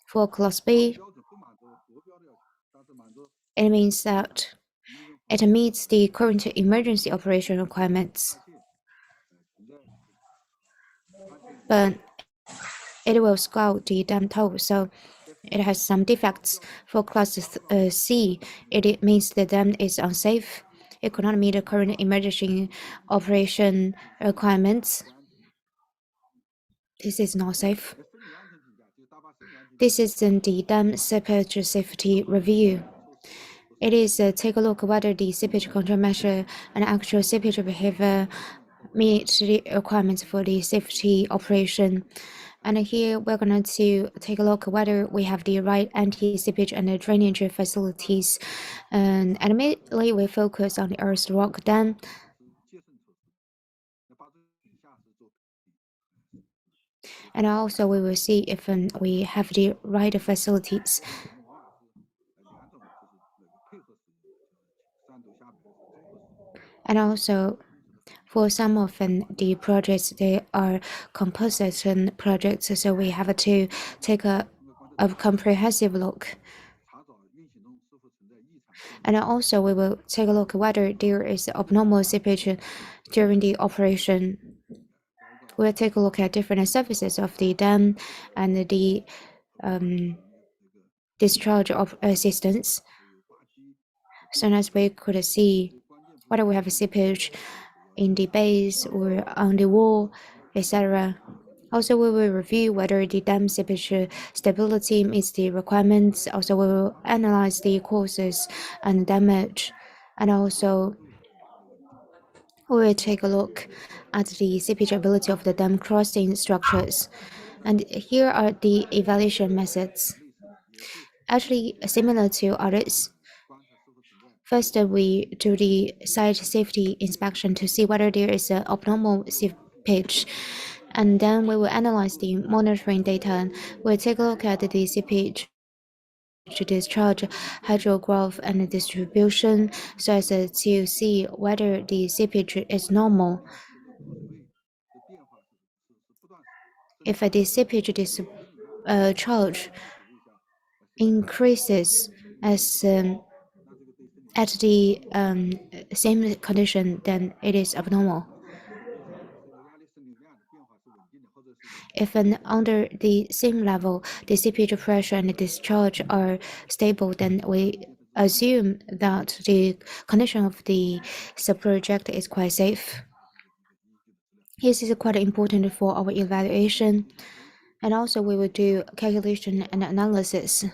For class B, it means that it meets the current emergency operation requirements, but it will scout the dam toll, so it has some defects. For class C, it means the dam is unsafe. It could not meet the current emergency operation requirements. This is not safe. This is in the dam seepage safety review. It is take a look whether the seepage control measure and actual seepage behavior meet the requirements for the safety operation. And here we're going to take a look whether we have the right anti-seepage and drainage facilities. And mainly we focus on the earth rock dam. And also we will see if we have the right facilities. And also, for some of the projects, they are composition projects, so we have to take a comprehensive look. And also, we will take a look whether there is abnormal seepage during the operation. We'll take a look at different surfaces of the dam and the discharge of assistance, so as we could see whether we have seepage in the base or on the wall, etc. Also, we will review whether the dam seepage stability meets the requirements. Also, we will analyze the causes and damage, and also we will take a look at the seepage ability of the dam crossing structures. And here are the evaluation methods. Actually, similar to others. First, we do the site safety inspection to see whether there is an abnormal seepage, and then we will analyze the monitoring data. We'll take a look at the seepage to discharge hydrograph and distribution so as to see whether the seepage is normal. If the seepage discharge increases as at the same condition, then it is abnormal. If under the same level, the seepage pressure and the discharge are stable, then we assume that the condition of the subproject is quite safe. This is quite important for our evaluation, and also we will do calculation and analysis.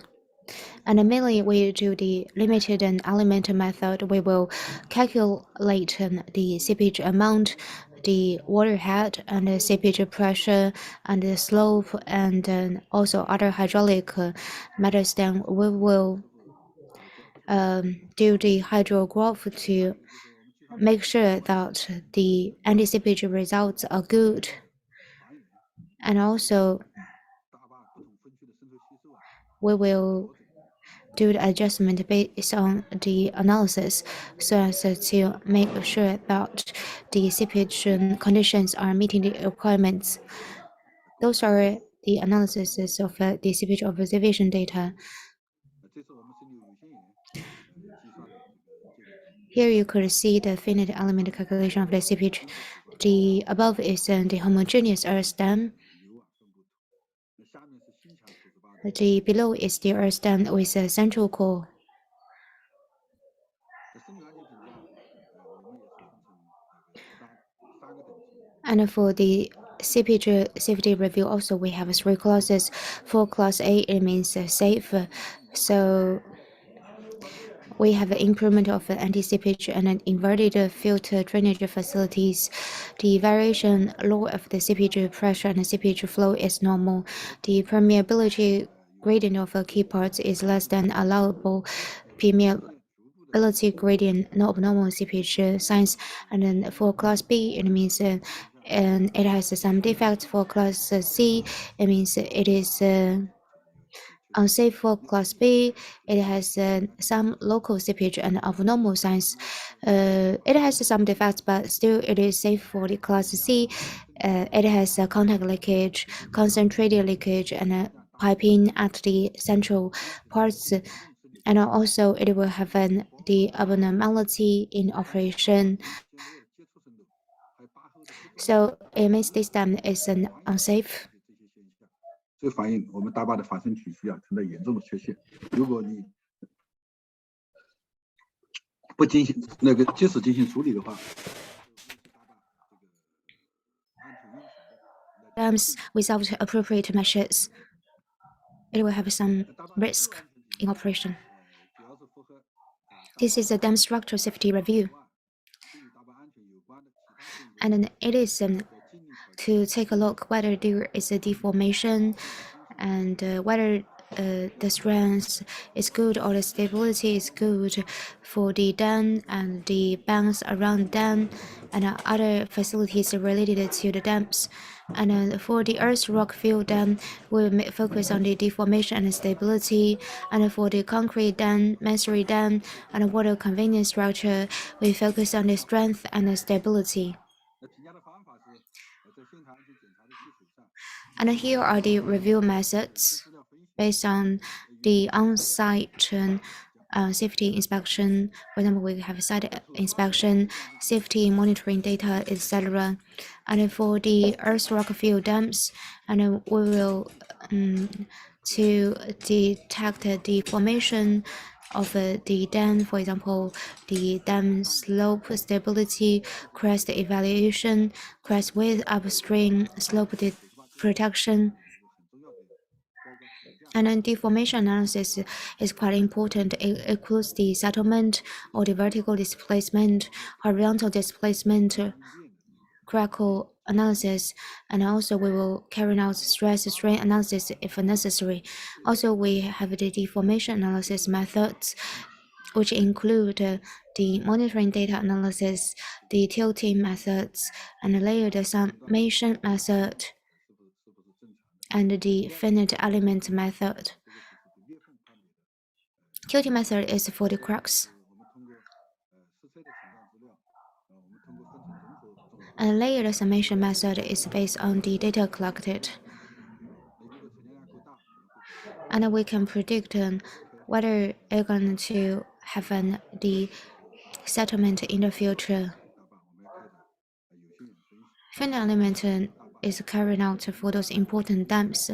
And mainly we do the limited and element method. We will calculate the seepage amount, the water head, and the seepage pressure, and the slope, and also other hydraulic matters. Then we will do the hydrograph to make sure that the anti-seepage results are good. And also, we will do the adjustment based on the analysis so as to make sure that the seepage conditions are meeting the requirements. Those are the analyses of the seepage observation data. 这次我们申流有限盐计算的这个界定。 Here you could see the finite element calculation of the seepage. The above is the homogeneous earth dam. 牛分布图，那下面是新墙土质坝的。 The below is the earth dam with a central core. 这生流安全评价，我们也是分成三个等级。 And for the seepage safety review, also we have 3 classes. For class A, it means safe. So we have improvement of anti-seepage and inverted filter drainage facilities. The variation low of the seepage pressure and seepage flow is normal. The permeability gradient of key parts is less than allowable. Permeability gradient, no abnormal seepage signs. And then for class B, it means and it has some defects. For class C, it means it is unsafe. For class B, it has some local seepage and abnormal signs. It has some defects, but still it is safe. For the class C, it has contact leakage, concentrated leakage, and piping at the central parts. And also it will have the abnormality in operation. So it means this dam is unsafe. 这反映我们大坝的反渗体系存在严重的缺陷。如果你不进行及时进行处理的话， Dams without appropriate measures, it will have some risk in operation. This is a dam structural safety review. And it is to take a look whether there is a deformation and whether the strength is good or the stability is good for the dam and the banks around dam and other facilities related to the dams. And for the earth rock fill dam, we'll focus on the deformation and stability. And for the concrete dam, masonry dam, and water conveyance structure, we focus on the strength and the stability. And here are the review methods based on the on-site safety inspection. For example, we have site inspection, safety monitoring data, etc. And for the earth rock fill dams, and we will to detect the formation of the dam, for example, the dam slope stability, crest evaluation, crest width upstream, slope protection. And then deformation analysis is quite important. It includes the settlement or the vertical displacement, horizontal displacement, crackle analysis, and also we will carry out stress strain analysis if necessary. Also, we have the deformation analysis methods, which include the monitoring data analysis, the tilting methods, and the layered summation method, and the finite element method. Tilting method is for the cracks. And layered summation method is based on the data collected. And we can predict whether it's going to have the settlement in the future. Finite element is carried out for those important dams.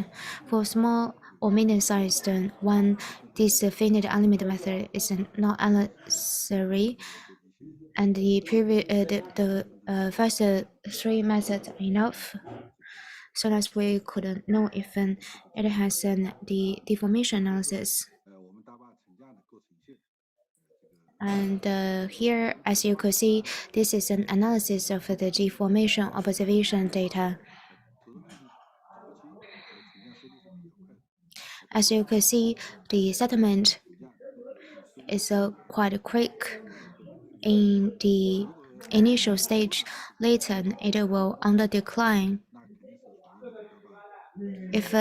For small or medium-sized one, this finite element method is not necessary, and the first 3 methods are enough, so that we could know if it has the deformation analysis. And here, as you could see, this is an analysis of the deformation observation data. As you can see, the settlement is quite quick in the initial stage. Later, it will under decline. If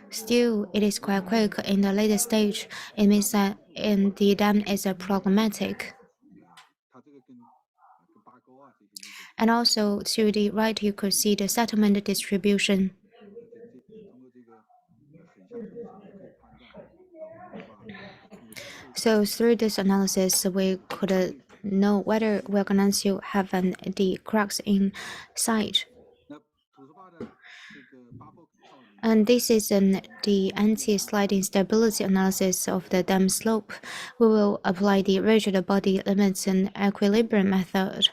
still it is quite quick in the later stage, it means that in the dam is problematic. And also to the right, you could see the settlement distribution. So through this analysis, we could know whether we're going to have the cracks inside. And this is the anti-sliding stability analysis of the dam slope. We will apply the rigid body limits and equilibrium method.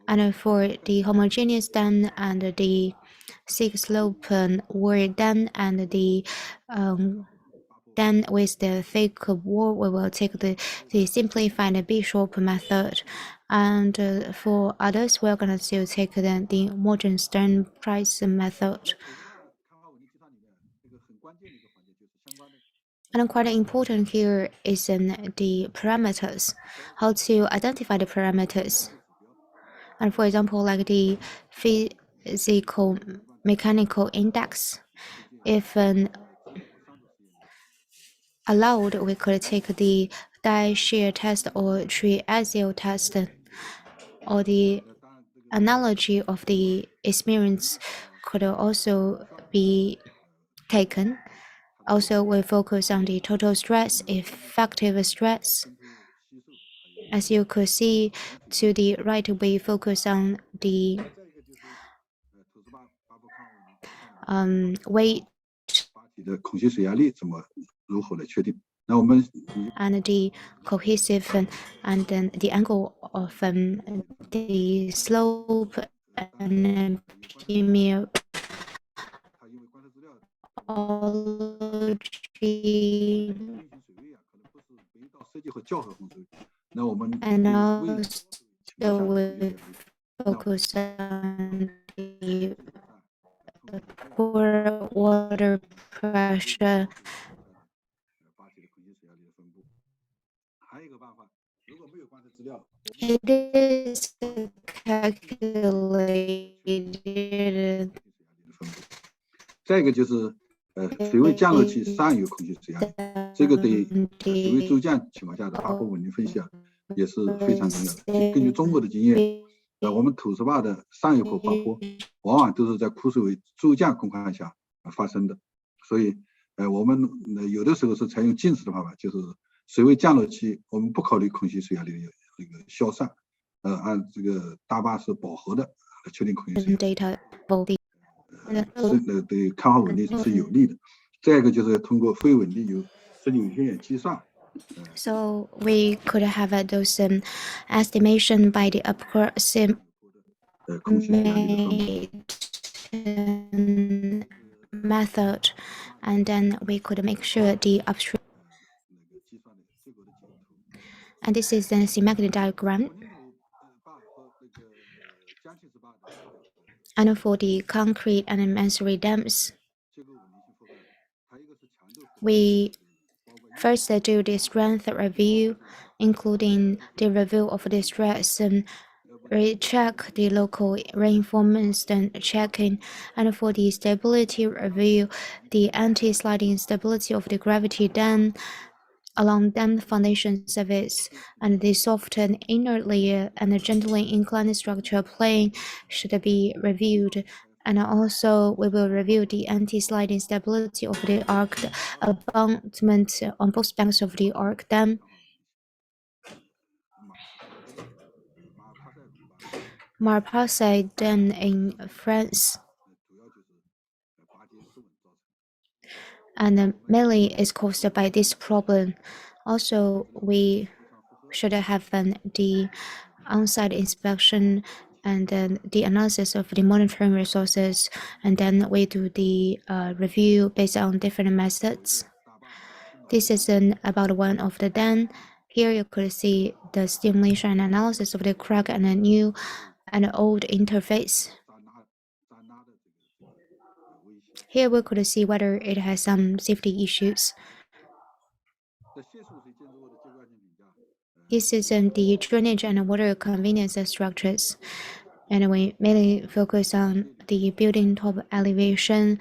And for the homogeneous dam and the thick slope or dam and the dam with the thick wall, we will take the simplified Bishop method. And for others, we're going to take the Morgenstern price method. And quite important here is the parameters, how to identify the parameters. And for example, like the physical mechanical index, if allowed, we could take the die shear test or triaxial test, or the analogy of the experience could also be taken. Also, we focus on the total stress, effective stress. As you could see to the right, we focus on the weight and the cohesive and then the angle of the slope and epidemiology, and also we focus on the poor water pressure. It is calculated. 再一个就是水位降落期上游空气水压力，这个对水位骤降情况下的八坡稳定分析也是非常重要的。根据中国的经验，我们土石坝的上游口八坡往往都是在枯水位骤降情况下发生的，所以我们有的时候是采用近似的方法，就是水位降落期我们不考虑空气水压力的这个消散，按这个大坝是饱和的来确定空气水压力。对看好稳定是有利的。再一个就是通过非稳定油生理有限眼计算。So we could have those estimation by the approximate method, and then we could make sure the upstream. And this is the schematic diagram. And for the concrete and masonry dams, we first do the strength review, including the review of the stress and recheck the local reinforcement and checking. And for the stability review, the anti-sliding stability of the gravity dam along dam foundation surface and the soft and inner layer and the gently inclined structure plane should be reviewed. And also, we will review the anti-sliding stability of the arced abutment on both banks of the arc dam. Marpasset Dam in France. And mainly is caused by this problem. Also, we should have the on-site inspection and then the analysis of the monitoring resources, and then we do the review based on different methods. This is about one of the dam. Here you could see the stimulation and analysis of the crack and a new and old interface. Here we could see whether it has some safety issues. This is the drainage and water convenience structures. and we mainly focus on the building top elevation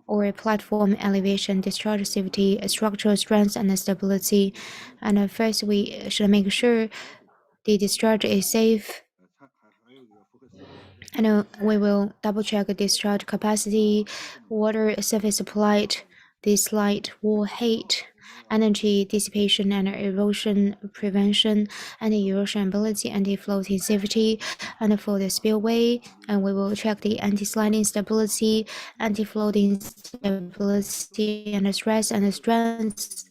or platform elevation, discharge safety, structural strength, and stability. And first, we should make sure the discharge is safe, 还有一个符合实际条件。 and we will double check the discharge capacity, water surface applied, the slide wall height, energy dissipation and erosion prevention, anti-erosion ability, anti-floating safety, and for the spillway, and we will check the anti-sliding stability, anti-floating stability, and stress and strength. 之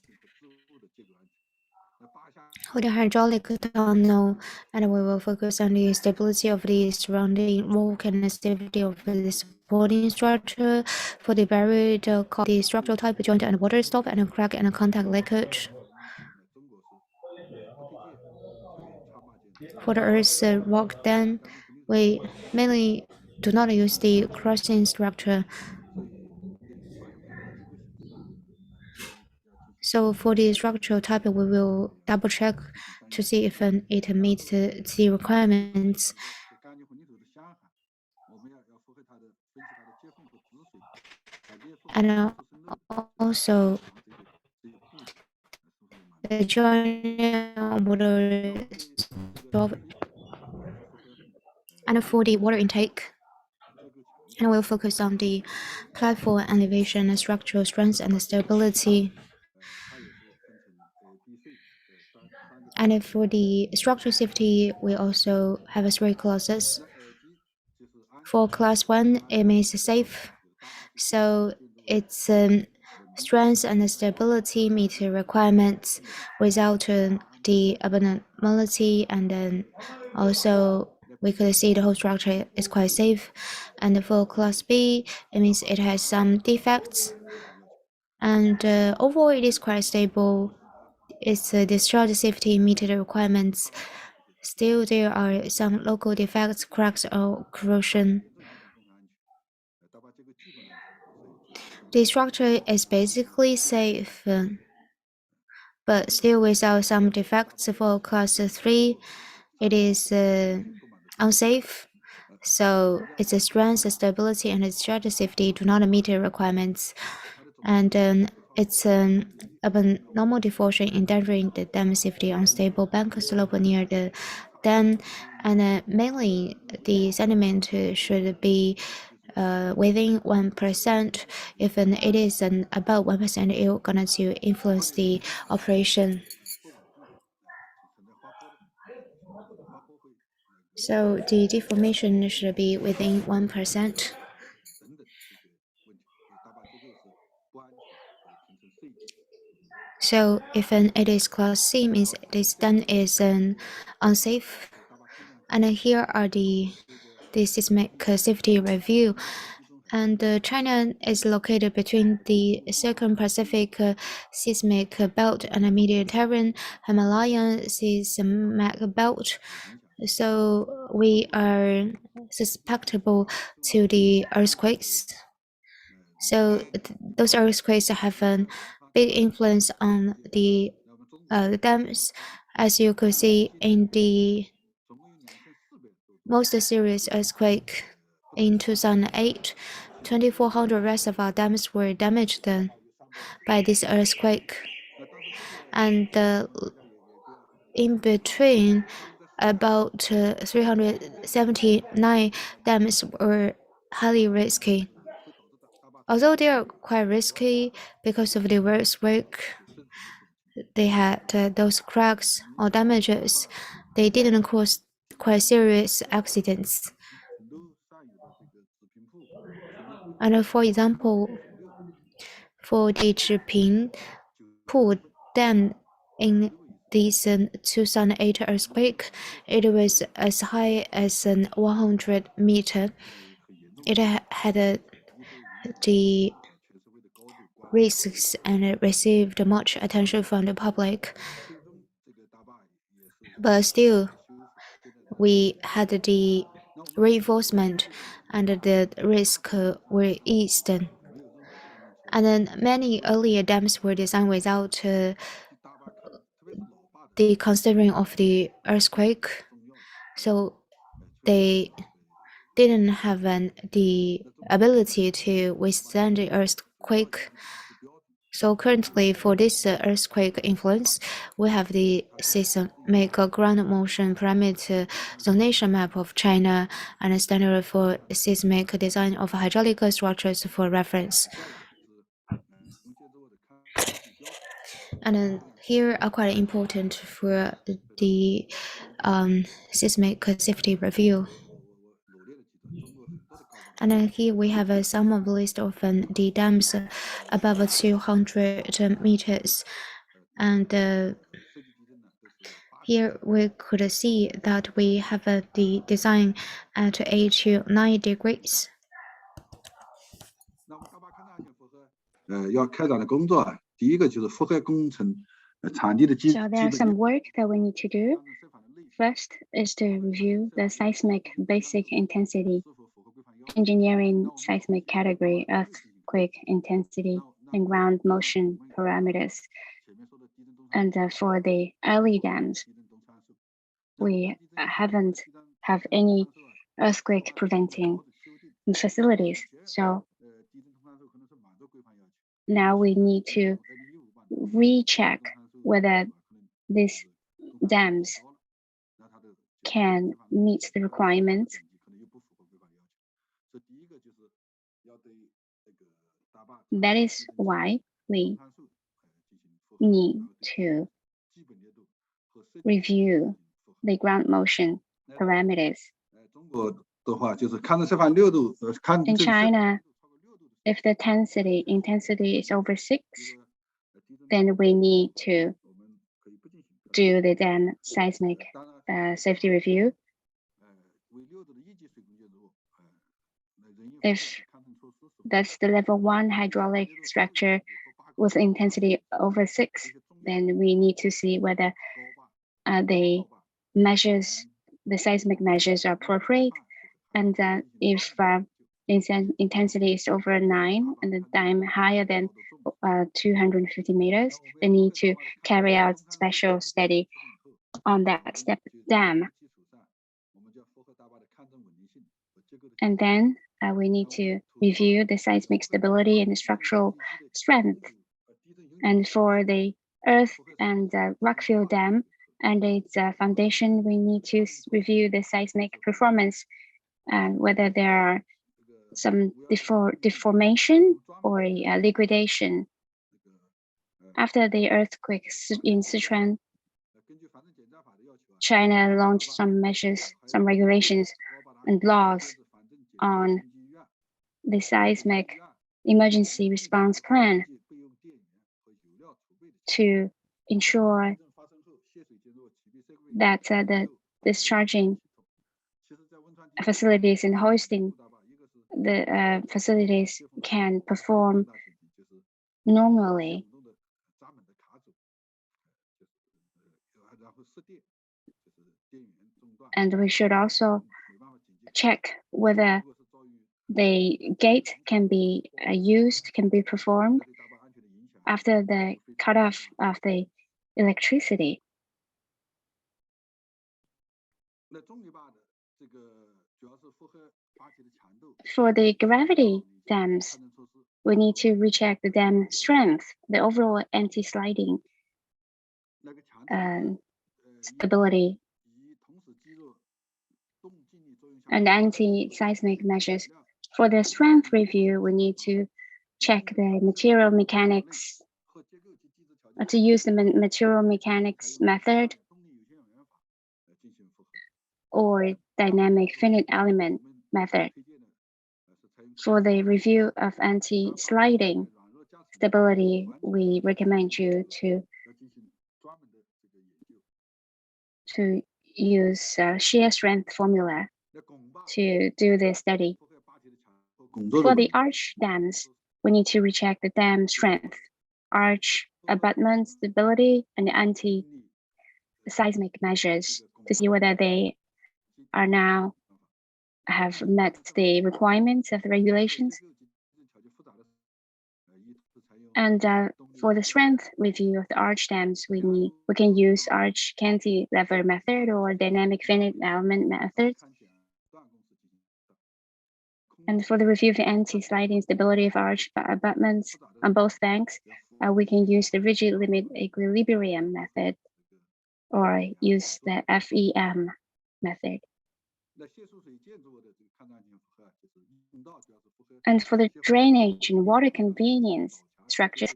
后的结构安全。那8项 For the hydraulic tunnel, and we will focus on the stability of the surrounding rock and the stability of the supporting structure. For the buried, the structural type joint and water stop and crack and contact leakage. 那中国是不推荐作为插坝建筑。 For the earth's rock dam, we mainly do not use the crossing structure. 所以建议把有关的机构形式要进行。 So for the structural type, we will double check to see if it meets the requirements. 这干净混凝土的箱涵，我们要符合它的分析它的接缝和止水，这些符合 And also, 这些布是符合满。 the joint water stop 是符合 and for the water intake, 结构强。 and we'll focus on the platform elevation, structural strength, and stability. 它也是分成 A、B、C 三个。 And for the structural safety, we also have three classes. 那 A 级就是安 For class 1, it means safe. So its strength and stability meet the requirements without the abnormality, and then also we could see the whole structure is quite safe. And for class B, it means it has some defects, and overall it is quite stable. Its discharge safety meet the requirements. Still, there are some local defects, cracks, or corrosion. 大坝结构基本上是 The structure is basically safe, but still without some defects. For class 3, it is unsafe. So its strength, stability, and discharge safety do not meet the requirements, and it's abnormal diffusion endangering the dam safety, unstable bank slope near the dam, and mainly the sediment should be within 1%. If it is above 1%, it's going to influence the operation. 存在滑坡的，滑坡会 So the deformation should be within 1%. 等等这些问题，所以大坝结构是不安全，所以评成 C 级。 So if it is class C, means this dam is unsafe. 大坝质量 And here are the seismic safety review. And China is located between the Circum-Pacific seismic belt and the Mediterranean Himalayan seismic belt. So we are susceptible to the earthquakes. So those earthquakes have a big influence on the dams, as you could see in the 总共有2400多 most serious earthquake in 2008. 2,400 reservoir dams were damaged by this earthquake, 那当时这个 and in between, about 379 dams were highly risky. 会导致大坝 Although they are quite risky because of the earthquake, 甚至不可能 they had those cracks or damages. They didn't cause quite serious accidents. 很多善于的这个纸平铺，水泥 And for example, for the Zhiping Pu Dam in this 2008 earthquake, it was as high as 100 meter. 很严重， It had the 全社会的高度关注。 risks and received much attention from the public. 最终这个大坝也是 But still, 修复，现在 we had the reinforcement and the risk were eased. 没有任何方面 And then many earlier dams were designed without 大坝特别是老坝的 the considering of the earthquake, 重要， so they didn't have the ability to withstand the earthquake. So currently, for this earthquake influence, we have the seismic ground motion parameter zonation map of China and a standard for seismic design of hydraulic structures for reference. And then here are quite important for the seismic safety review. And then here we have some of the list of the dams above 200 meters. And here we could see that we have the design at 8 to 9 degrees. 要开展的工作啊，第一个就是符合工程场地的基 So there are some work that we need to do. First is to review the seismic basic intensity, engineering seismic category, earthquake intensity, and ground motion parameters. And for the early dams, we haven't have any earthquake preventing facilities. So now we need to recheck whether these dams can meet the requirements. That is why we need to review the ground motion parameters. In China, if the intensity is over 6, then we need to do the dam seismic safety review. If that's the level 1 hydraulic structure with intensity over 6, then we need to see whether the seismic measures are appropriate. And if intensity is over 9 and the dam higher than 250 meters, they need to carry out special study on that dam. And then we need to review the seismic stability and the structural strength. And for the earth and rockfill dam and its foundation, we need to review the seismic performance and whether there are some deformation or liquidation. After the earthquake in Sichuan, China launched some measures, some regulations and laws on the seismic emergency response plan to ensure that the discharging facilities and hosting the facilities can perform normally. And we should also check whether the gate can be can be performed after the cutoff of the electricity. For the gravity dams, we need to recheck the dam strength, the overall anti-sliding stability, and anti-seismic measures. For the strength review, we need to check the material mechanics, to use the material mechanics method or dynamic finite element method. For the review of anti-sliding stability, we recommend you to use shear strength formula to do the study. For the arch dams, we need to recheck the dam strength, arch abutment stability, and anti-seismic measures to see whether they are now have met the requirements of the regulations. And for the strength review of the arch dams, we can use arch cantilever method or dynamic finite element method. And for the review of the anti-sliding stability of arch abutments on both banks, we can use the rigid limit equilibrium method or use the FEM method. And for the drainage and water convenience structures,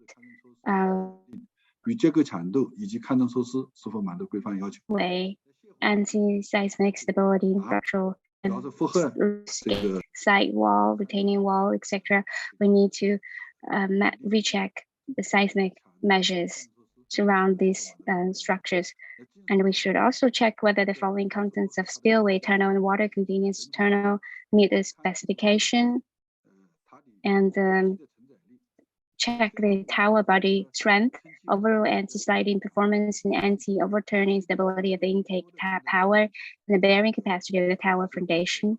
与结构强度以及勘证措施是否满足规范要求。 way anti-seismic stability and structural 主要是负荷这个 side wall, retaining wall, etc. We need to recheck the seismic measures surround these structures. And we should also check whether the following contents of spillway tunnel and water convenience tunnel meet the specification, and check the tower body strength, overall anti-sliding performance, and anti-overturning stability of the intake power, and the bearing capacity of the tower foundation.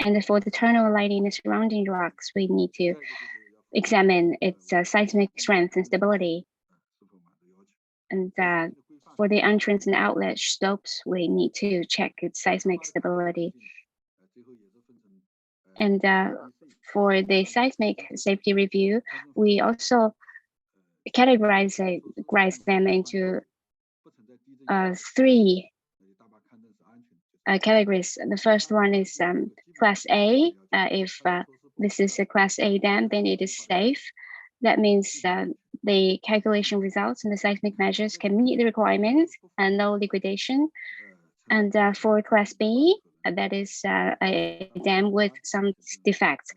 And for the tunnel lighting and surrounding rocks, we need to examine its seismic strength and stability. And for the entrance and outlet slopes, we need to check its seismic stability. And for the seismic safety review, we also categorize them into 3 categories. The first one is Class A. If this is a Class A dam, then it is safe. That means the calculation results and the seismic measures can meet the requirements and no liquidation. And for Class B, that is a dam with some defects.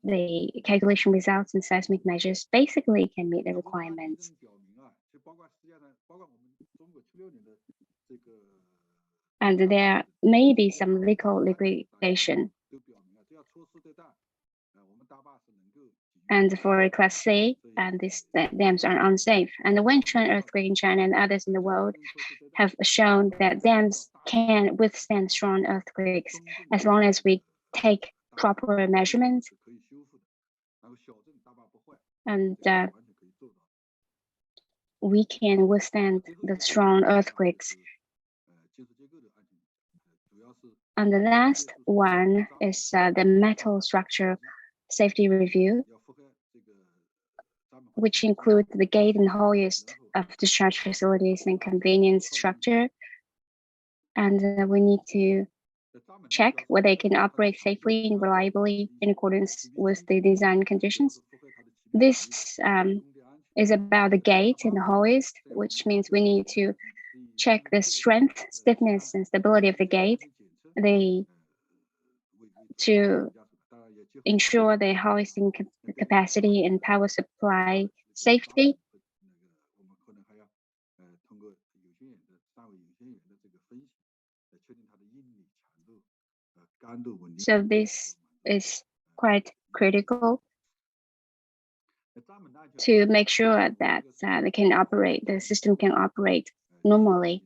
The calculation results and seismic measures basically can meet the requirements. And there may be some legal liquidation. And for Class C, these dams are unsafe. And the Wenchuan earthquake in China and others in the world have shown that dams can withstand strong earthquakes as long as we take proper measurements. And we can withstand the strong earthquakes. And the last one is the metal structure safety review, which include the gate and hoist of discharge facilities and convenience structure. And we need to check whether they can operate safely and reliably in accordance with the design conditions. This is about the gate and the hoist, which means we need to check the strength, stiffness, and stability of the gate. To ensure the hoisting capacity and power supply safety. So this is quite critical to make sure that the system can operate normally.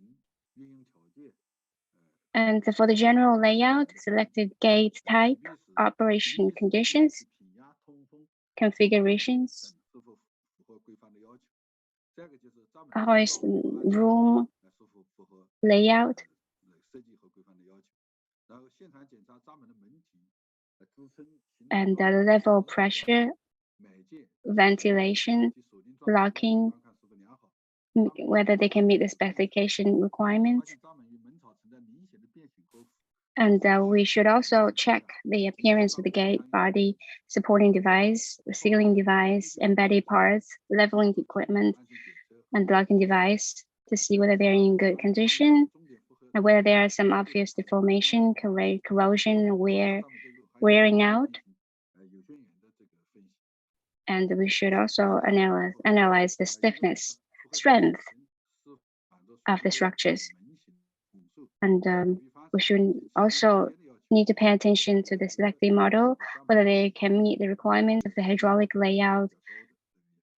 And for the general layout, selected gate type, operation conditions, configurations, hoist room layout, and the level pressure, ventilation, locking, whether they can meet the specification requirements. And we should also check the appearance of the gate body, supporting device, sealing device, embedded parts, leveling equipment, and blocking device to see whether they're in good condition and whether there are some obvious deformation, corrosion, wearing out. And we should also analyze the stiffness, strength of the structures. And we should also need to pay attention to the selected model, whether they can meet the requirements of the hydraulic layout,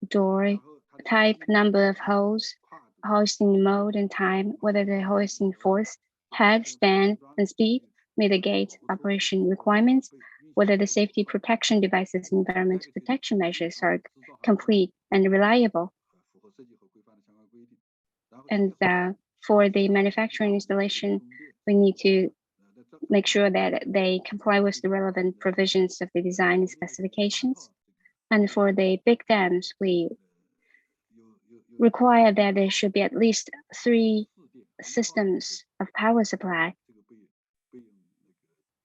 door type, number of holes, hoisting mode and time, whether the hoisting force, head, span, and speed meet the gate operation requirements, whether the safety protection devices and environmental protection measures are complete and reliable. And for the manufacturing installation, we need to make sure that they comply with the relevant provisions of the design and specifications. And for the big dams, we require that there should be at least 3 systems of power supply.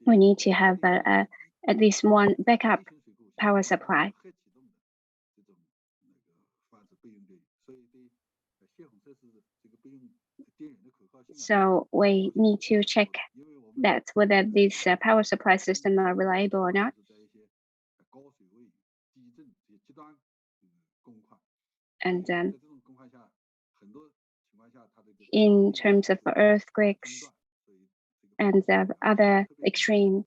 We need to have at least 1 backup power supply. So we need to check that whether these power supply systems are reliable or not. And in terms of earthquakes and other extreme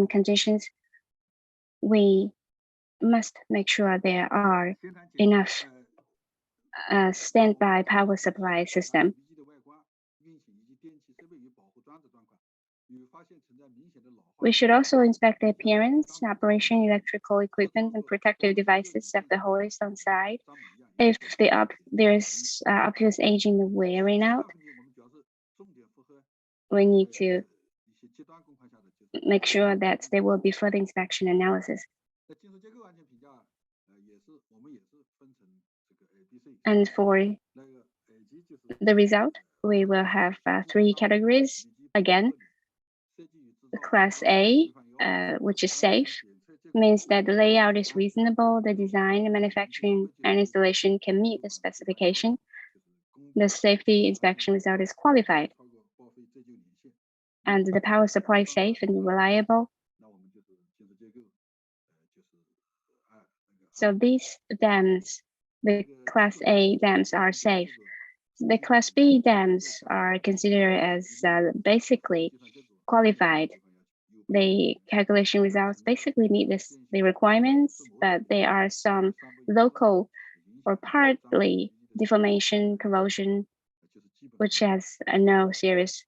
conditions, we must make sure there are enough standby power supply system. We should also inspect the appearance, operation, electrical equipment, and protective devices of the hoist on site. If there's obvious aging and wearing out, we need to make sure that there will be further inspection analysis. And for the result, we will have 3 categories again. Class A, which is safe, means that the layout is reasonable, the design, manufacturing, and installation can meet the specification. The safety inspection result is qualified, and the power supply is safe and reliable. So these dams, the Class A dams, are safe. The Class B dams are considered as basically qualified. The calculation results basically meet the requirements, but there are some local or partly deformation, corrosion, which has no serious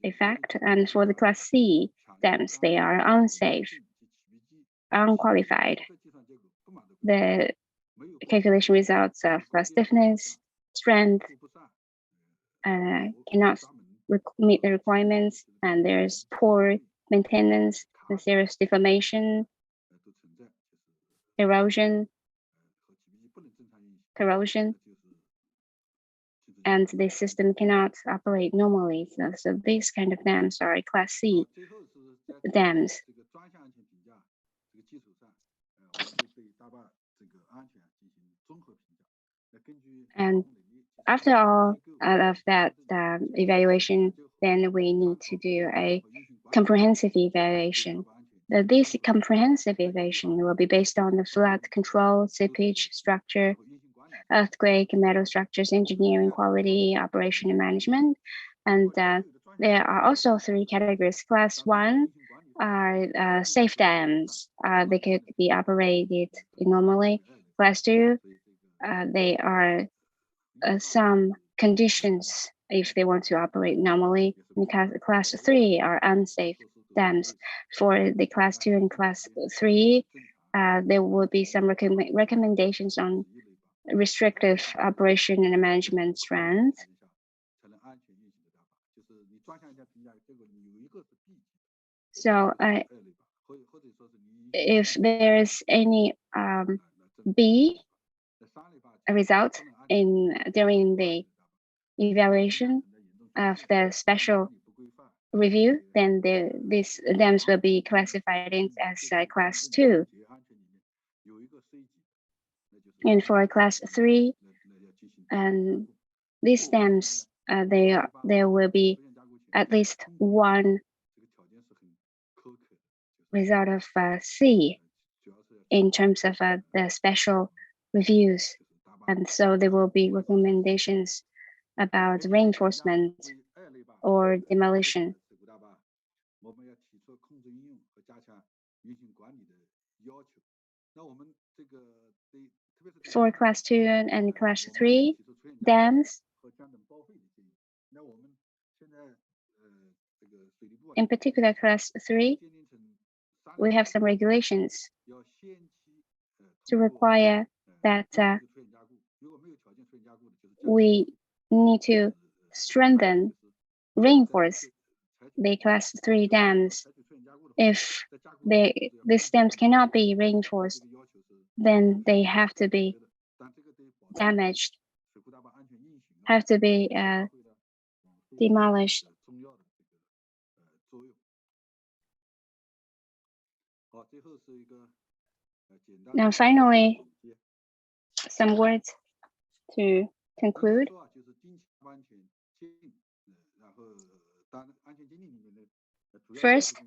effect. And for the Class C dams, they are unsafe, unqualified. The calculation results of stiffness, strength cannot meet the requirements, and there's poor maintenance, and serious deformation, erosion, corrosion, and the system cannot operate normally. So these kind of dams are Class C dams. And after all of that evaluation, then we need to do a comprehensive evaluation. This comprehensive evaluation will be based on the flood control, seepage structure, earthquake, metal structures, engineering, quality, operation, and management. And there are also 3 categories. Class 1 are safe dams. They could be operated normally. Class 2, they are some conditions if they want to operate normally. Because Class 3 are unsafe dams. For the Class 2 and Class 3, there will be some recommendations on restrictive operation and management strength. So if there is any B result during the evaluation of the special review, then these dams will be classified as Class 2. And for Class 3, and these dams, there will be at least 1 result of C in terms of the special reviews. And so there will be recommendations about reinforcement or demolition. For Class 2 and Class 3 dams, in particular Class 3, we have some regulations to require that we need to strengthen, reinforce the class 3 dams. If these dams cannot be reinforced, then they have to be damaged, have to be demolished. Now, finally, some words to conclude. First,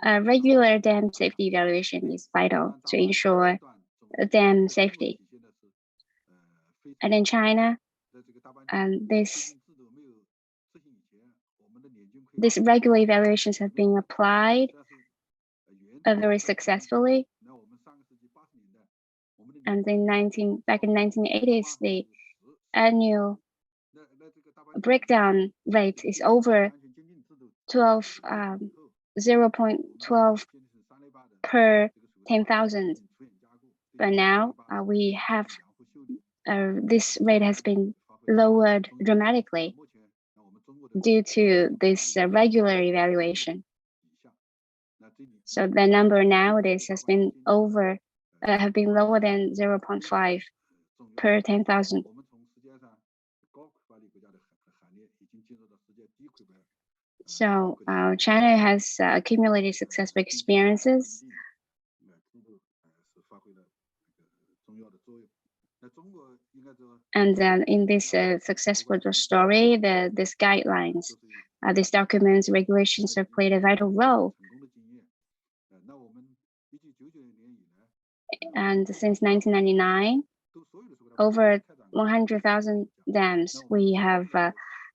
regular dam safety evaluation is vital to ensure dam safety. And in China, these regular evaluations have been applied very successfully. And back in 1980s, the annual breakdown rate is over 0.12 per 10,000. But now we have this rate has been lowered dramatically due to this regular evaluation. So the number nowadays has been lower than 0.5 per 10,000. So China has accumulated successful experiences. And then in this successful story, these guidelines, these documents, regulations have played a vital role. And since 1999, over 100,000 dams, we have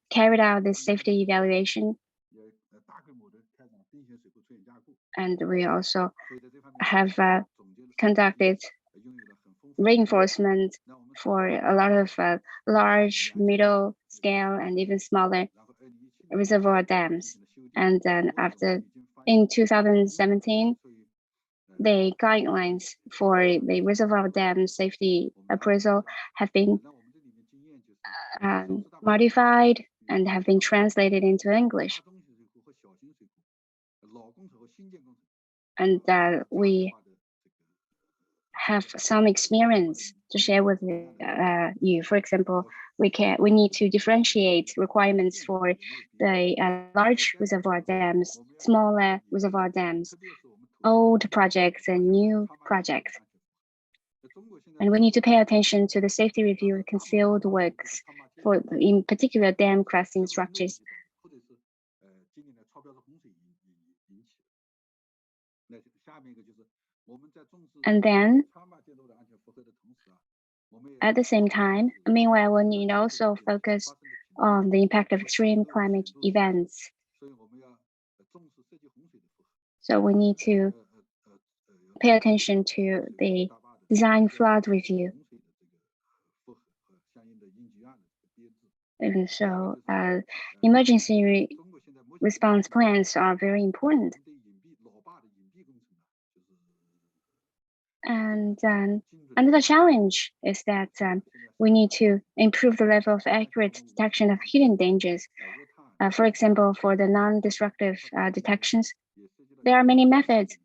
carried out this safety evaluation. And we also have conducted reinforcement for a lot of large, middle scale, and even smaller reservoir dams. And then in 2017, the guidelines for the reservoir dam safety appraisal have been modified and have been translated into English. And we have some experience to share with you. For example, we need to differentiate requirements for the large reservoir dams, smaller reservoir dams, old projects and new projects. And we need to pay attention to the safety review of concealed works for, in particular, dam crossing structures. And then, at the same time, meanwhile, we need also focus on the impact of extreme climate events. So we need to pay attention to the design flood review. And so emergency response plans are very important. And another challenge is that we need to improve the level of accurate detection of hidden dangers. For example, for the non-destructive detections, there are many methods.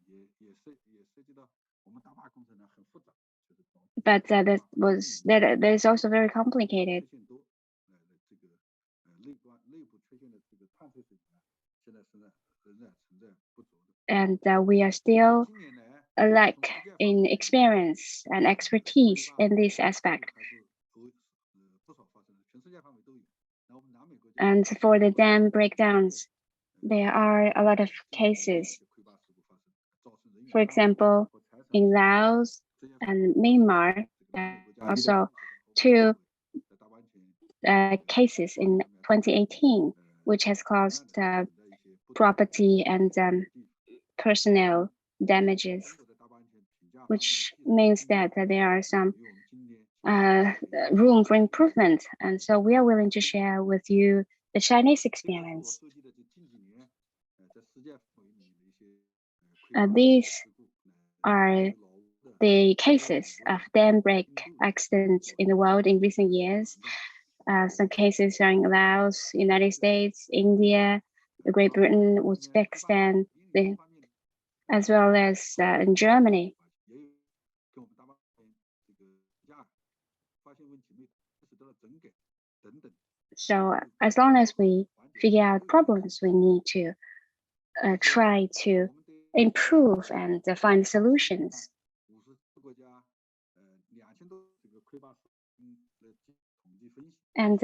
But that is also very complicated. And we are still lack in experience and expertise in this aspect. And for the dam breakdowns, there are a lot of cases. For example, in Laos and Myanmar, also 2 cases in 2018, which has caused property and personnel damages, which means that there are some room for improvement. And so we are willing to share with you the Chinese experience. These are the cases of dam break accidents in the world in recent years. Some cases are in Laos, United States, India, Great Britain, Uzbekistan, as well as in Germany. So as long as we figure out problems, we need to try to improve and find solutions. And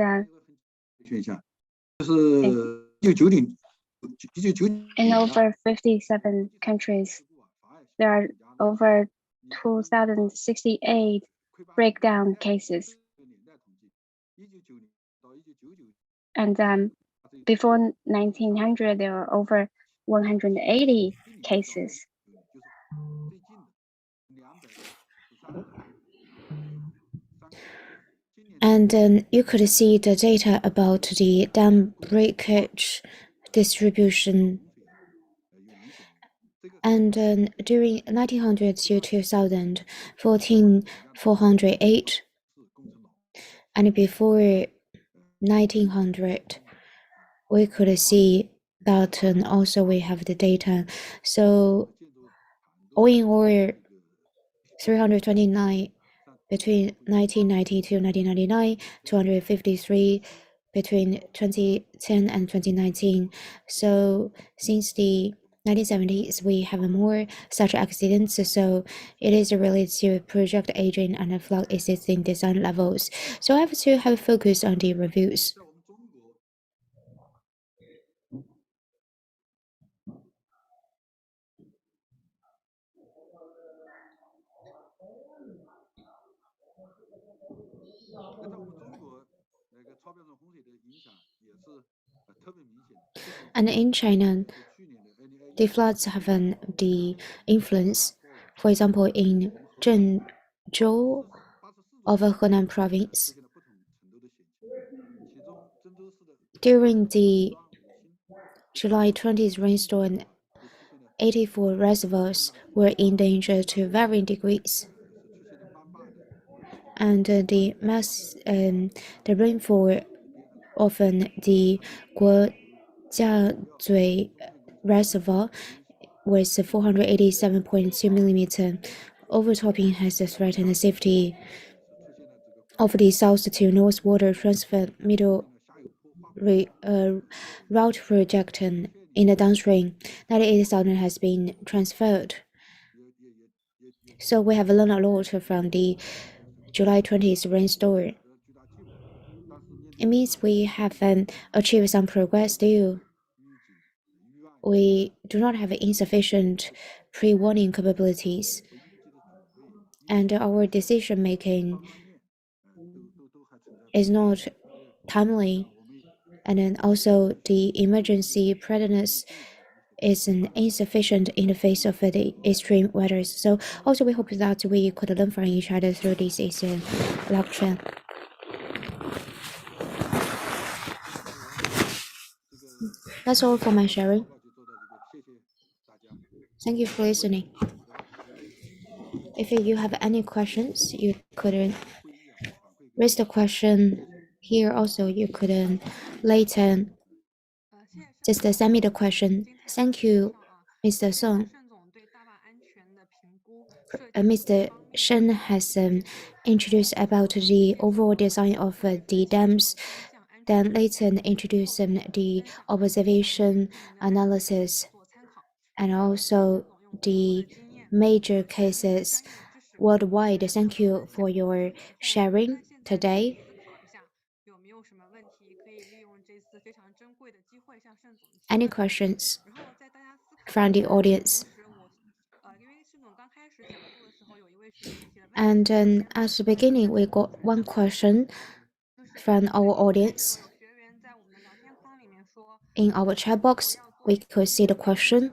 in over 57 countries, there are over 2,068 breakdown cases. And before 1900, there were over 180 cases. And you could see the data about the dam breakage distribution. And during 1900 to 2000, 14,408, and before 1900, we could see that also we have the data. So all in all, 329 between 1990 to 1999, 253 between 2010 and 2019. So since the 1970s, we have more such accidents, so it is related to project aging and flood existing design levels. So I have to have focus on the reviews. And in China, the floods have the influence. For example, in Zhengzhou of Henan province, during the July 20th rainstorm, 84 reservoirs were in danger to varying degrees. And the rainfall of the Guojiazui Reservoir was 487.2 millimeter. Overtopping has threatened the safety of the south to north water transfer middle route project in the downstream. 98,000 has been transferred. So we have learned a lot from the July 20th rainstorm. It means we have achieved some progress still. We do not have insufficient pre-warning capabilities, and our decision making is not timely, and then also the emergency preparedness is insufficient in the face of the extreme weather. So also we hope that we could learn from each other through this lecture. That's all for my sharing. Thank you for listening. If you have any questions, you could raise the question here. Also, you could later just send me the question. Thank you, Mr. Song. Mr. Shen has introduced about the overall design of the dams, then later introduce the observation analysis, and also the major cases worldwide. Thank you for your sharing today. Any questions from the audience? And at the beginning, we got one question from our audience. In our chat box, we could see the question: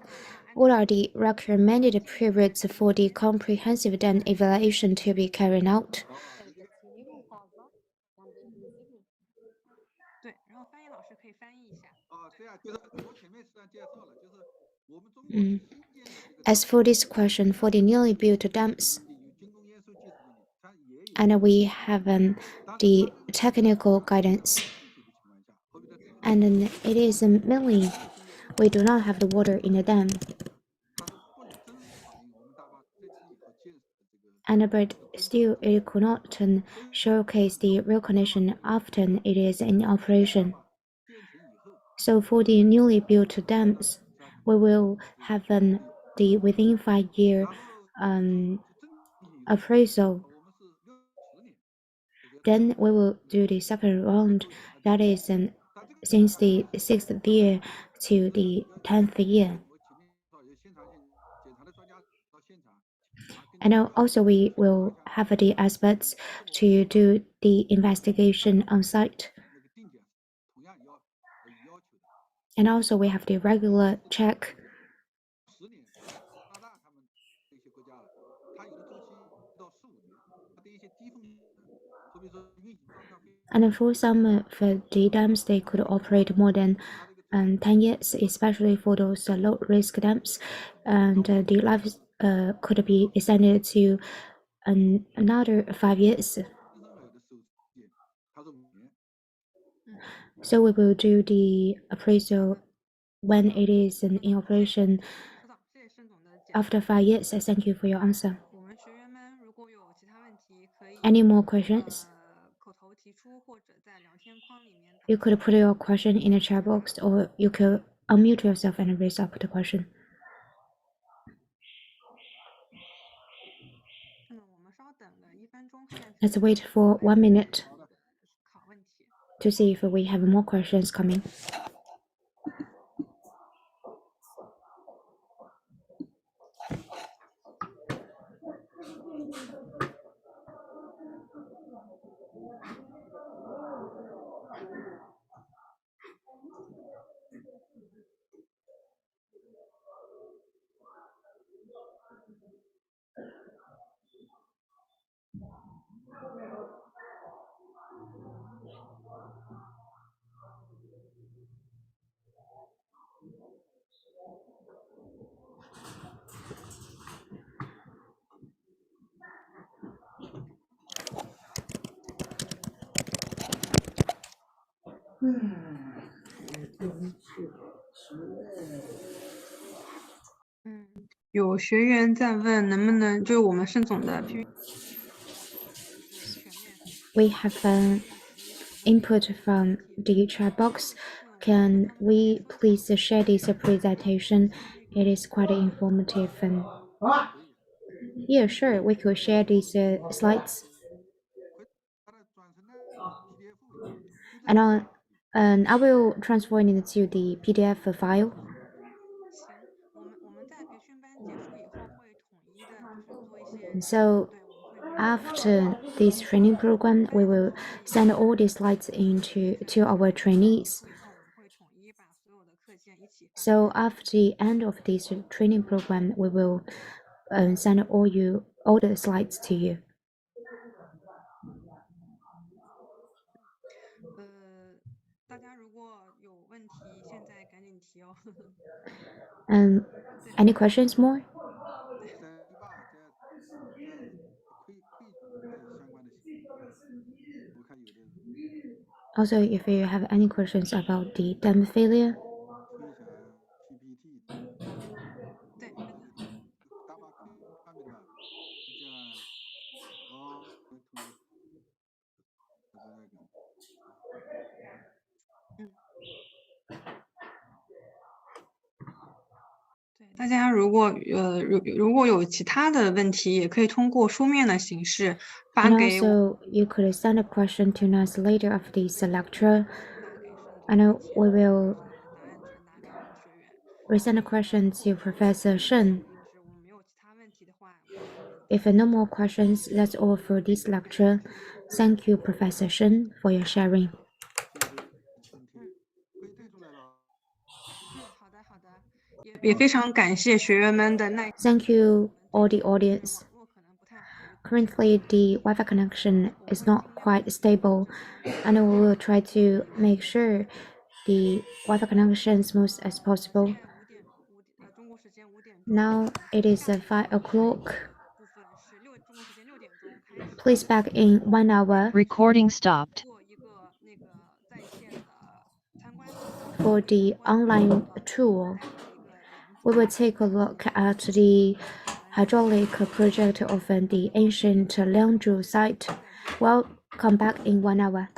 what are the recommended periods for the comprehensive dam evaluation to be carried out? As for this question, for the newly built dams, and we have the technical guidance, and it is mainly we do not have the water in the dam. 它是不能真实反映我们大坝建成以后建设的这个 And but still, it could not showcase the real condition after it is in operation. 建成以后， So for the newly built dams, we will have the within 5-year 然后 就正经 appraisal. 我们是60年，这个 Then we will do the second round, that is 但这个 since the 6th year to the 10th year. 我前面说有现场检查的专家到现场查，根据 And also we will have the experts to do the investigation on site. 那个定检同样要求的。 And also we have the regular check. 10年，加拿大他们这些国家了，它有的周期到15年，它对一些低风险的，说明说运行状况非 And for some of the dams, they could operate more than 10 years, especially for those low-risk dams. And the life could be extended to another 5 years. 新生儿的首届，它是5年。 So we will do the appraisal when it is in operation 知道，谢谢盛总的解答。 after 5 years. Thank you for your answer. 我们学员们如果有其他问题，可以 Any more questions? 口头提出，或者在聊天框里面打 You 字。 could put your question in the chat box, or you could unmute yourself and raise up the question. 那么我们稍等个1分钟，看看 Let's 学员 wait for 1 minute 好的。思考问题。 to see if we have more questions coming.嗯，有学员在问能不能就是我们盛总的 PPT 全面 We have an input from the chat box. Can we please share this presentation? It is quite informative and yeah, sure, we could share these slides. 回把它转成了 PDF 为止，就这 And I will transfer it into the PDF file. 行，我们在培训班结束以后会统一的，就是做一些 So 对，我们会发 after this training program, we will send all the slides to our trainees. 以后，我们会统一把所有的课件一起发。 So after the end of this training program, we will send all the slides to you. 大家如果有问题，现在赶紧提哦。 Any questions more? 在堤坝在亏相关的，我看有的 Also, if you have any questions about the dam failure, 分享 PPT 对，大坝亏上面的吧，这样同意它的那个。 大家如果有其他的问题，也可以通过书面的形式发 and 给我， also you could send a question to us later of this lecture, 发给盛总 and 并且 we will 把答案传达给我们学员。 resend a question to Professor Shen. 为止，我们没有其他问题的话，我们 If no more questions, that's all for this lecture. Thank you, Professor Shen, for your sharing. 谢谢今天可以退出来了。好的好的，也非常感谢学员们的耐心。 Thank you, all the audience. 网络可能不太好，有 Currently, the Wi-Fi connection is not quite stable, and we will try to make sure the Wi-Fi connection is smooth as possible. 中国时间5点钟。 Now it is 5 o'clock. 部分是中国时间6点钟开始。 Please back in 1 hour. Recording stopped. 做一个那个在线的参观。for the online tour. We will take a look at the hydraulic project of the ancient Liangzhu site. We'll come back in 1 hour.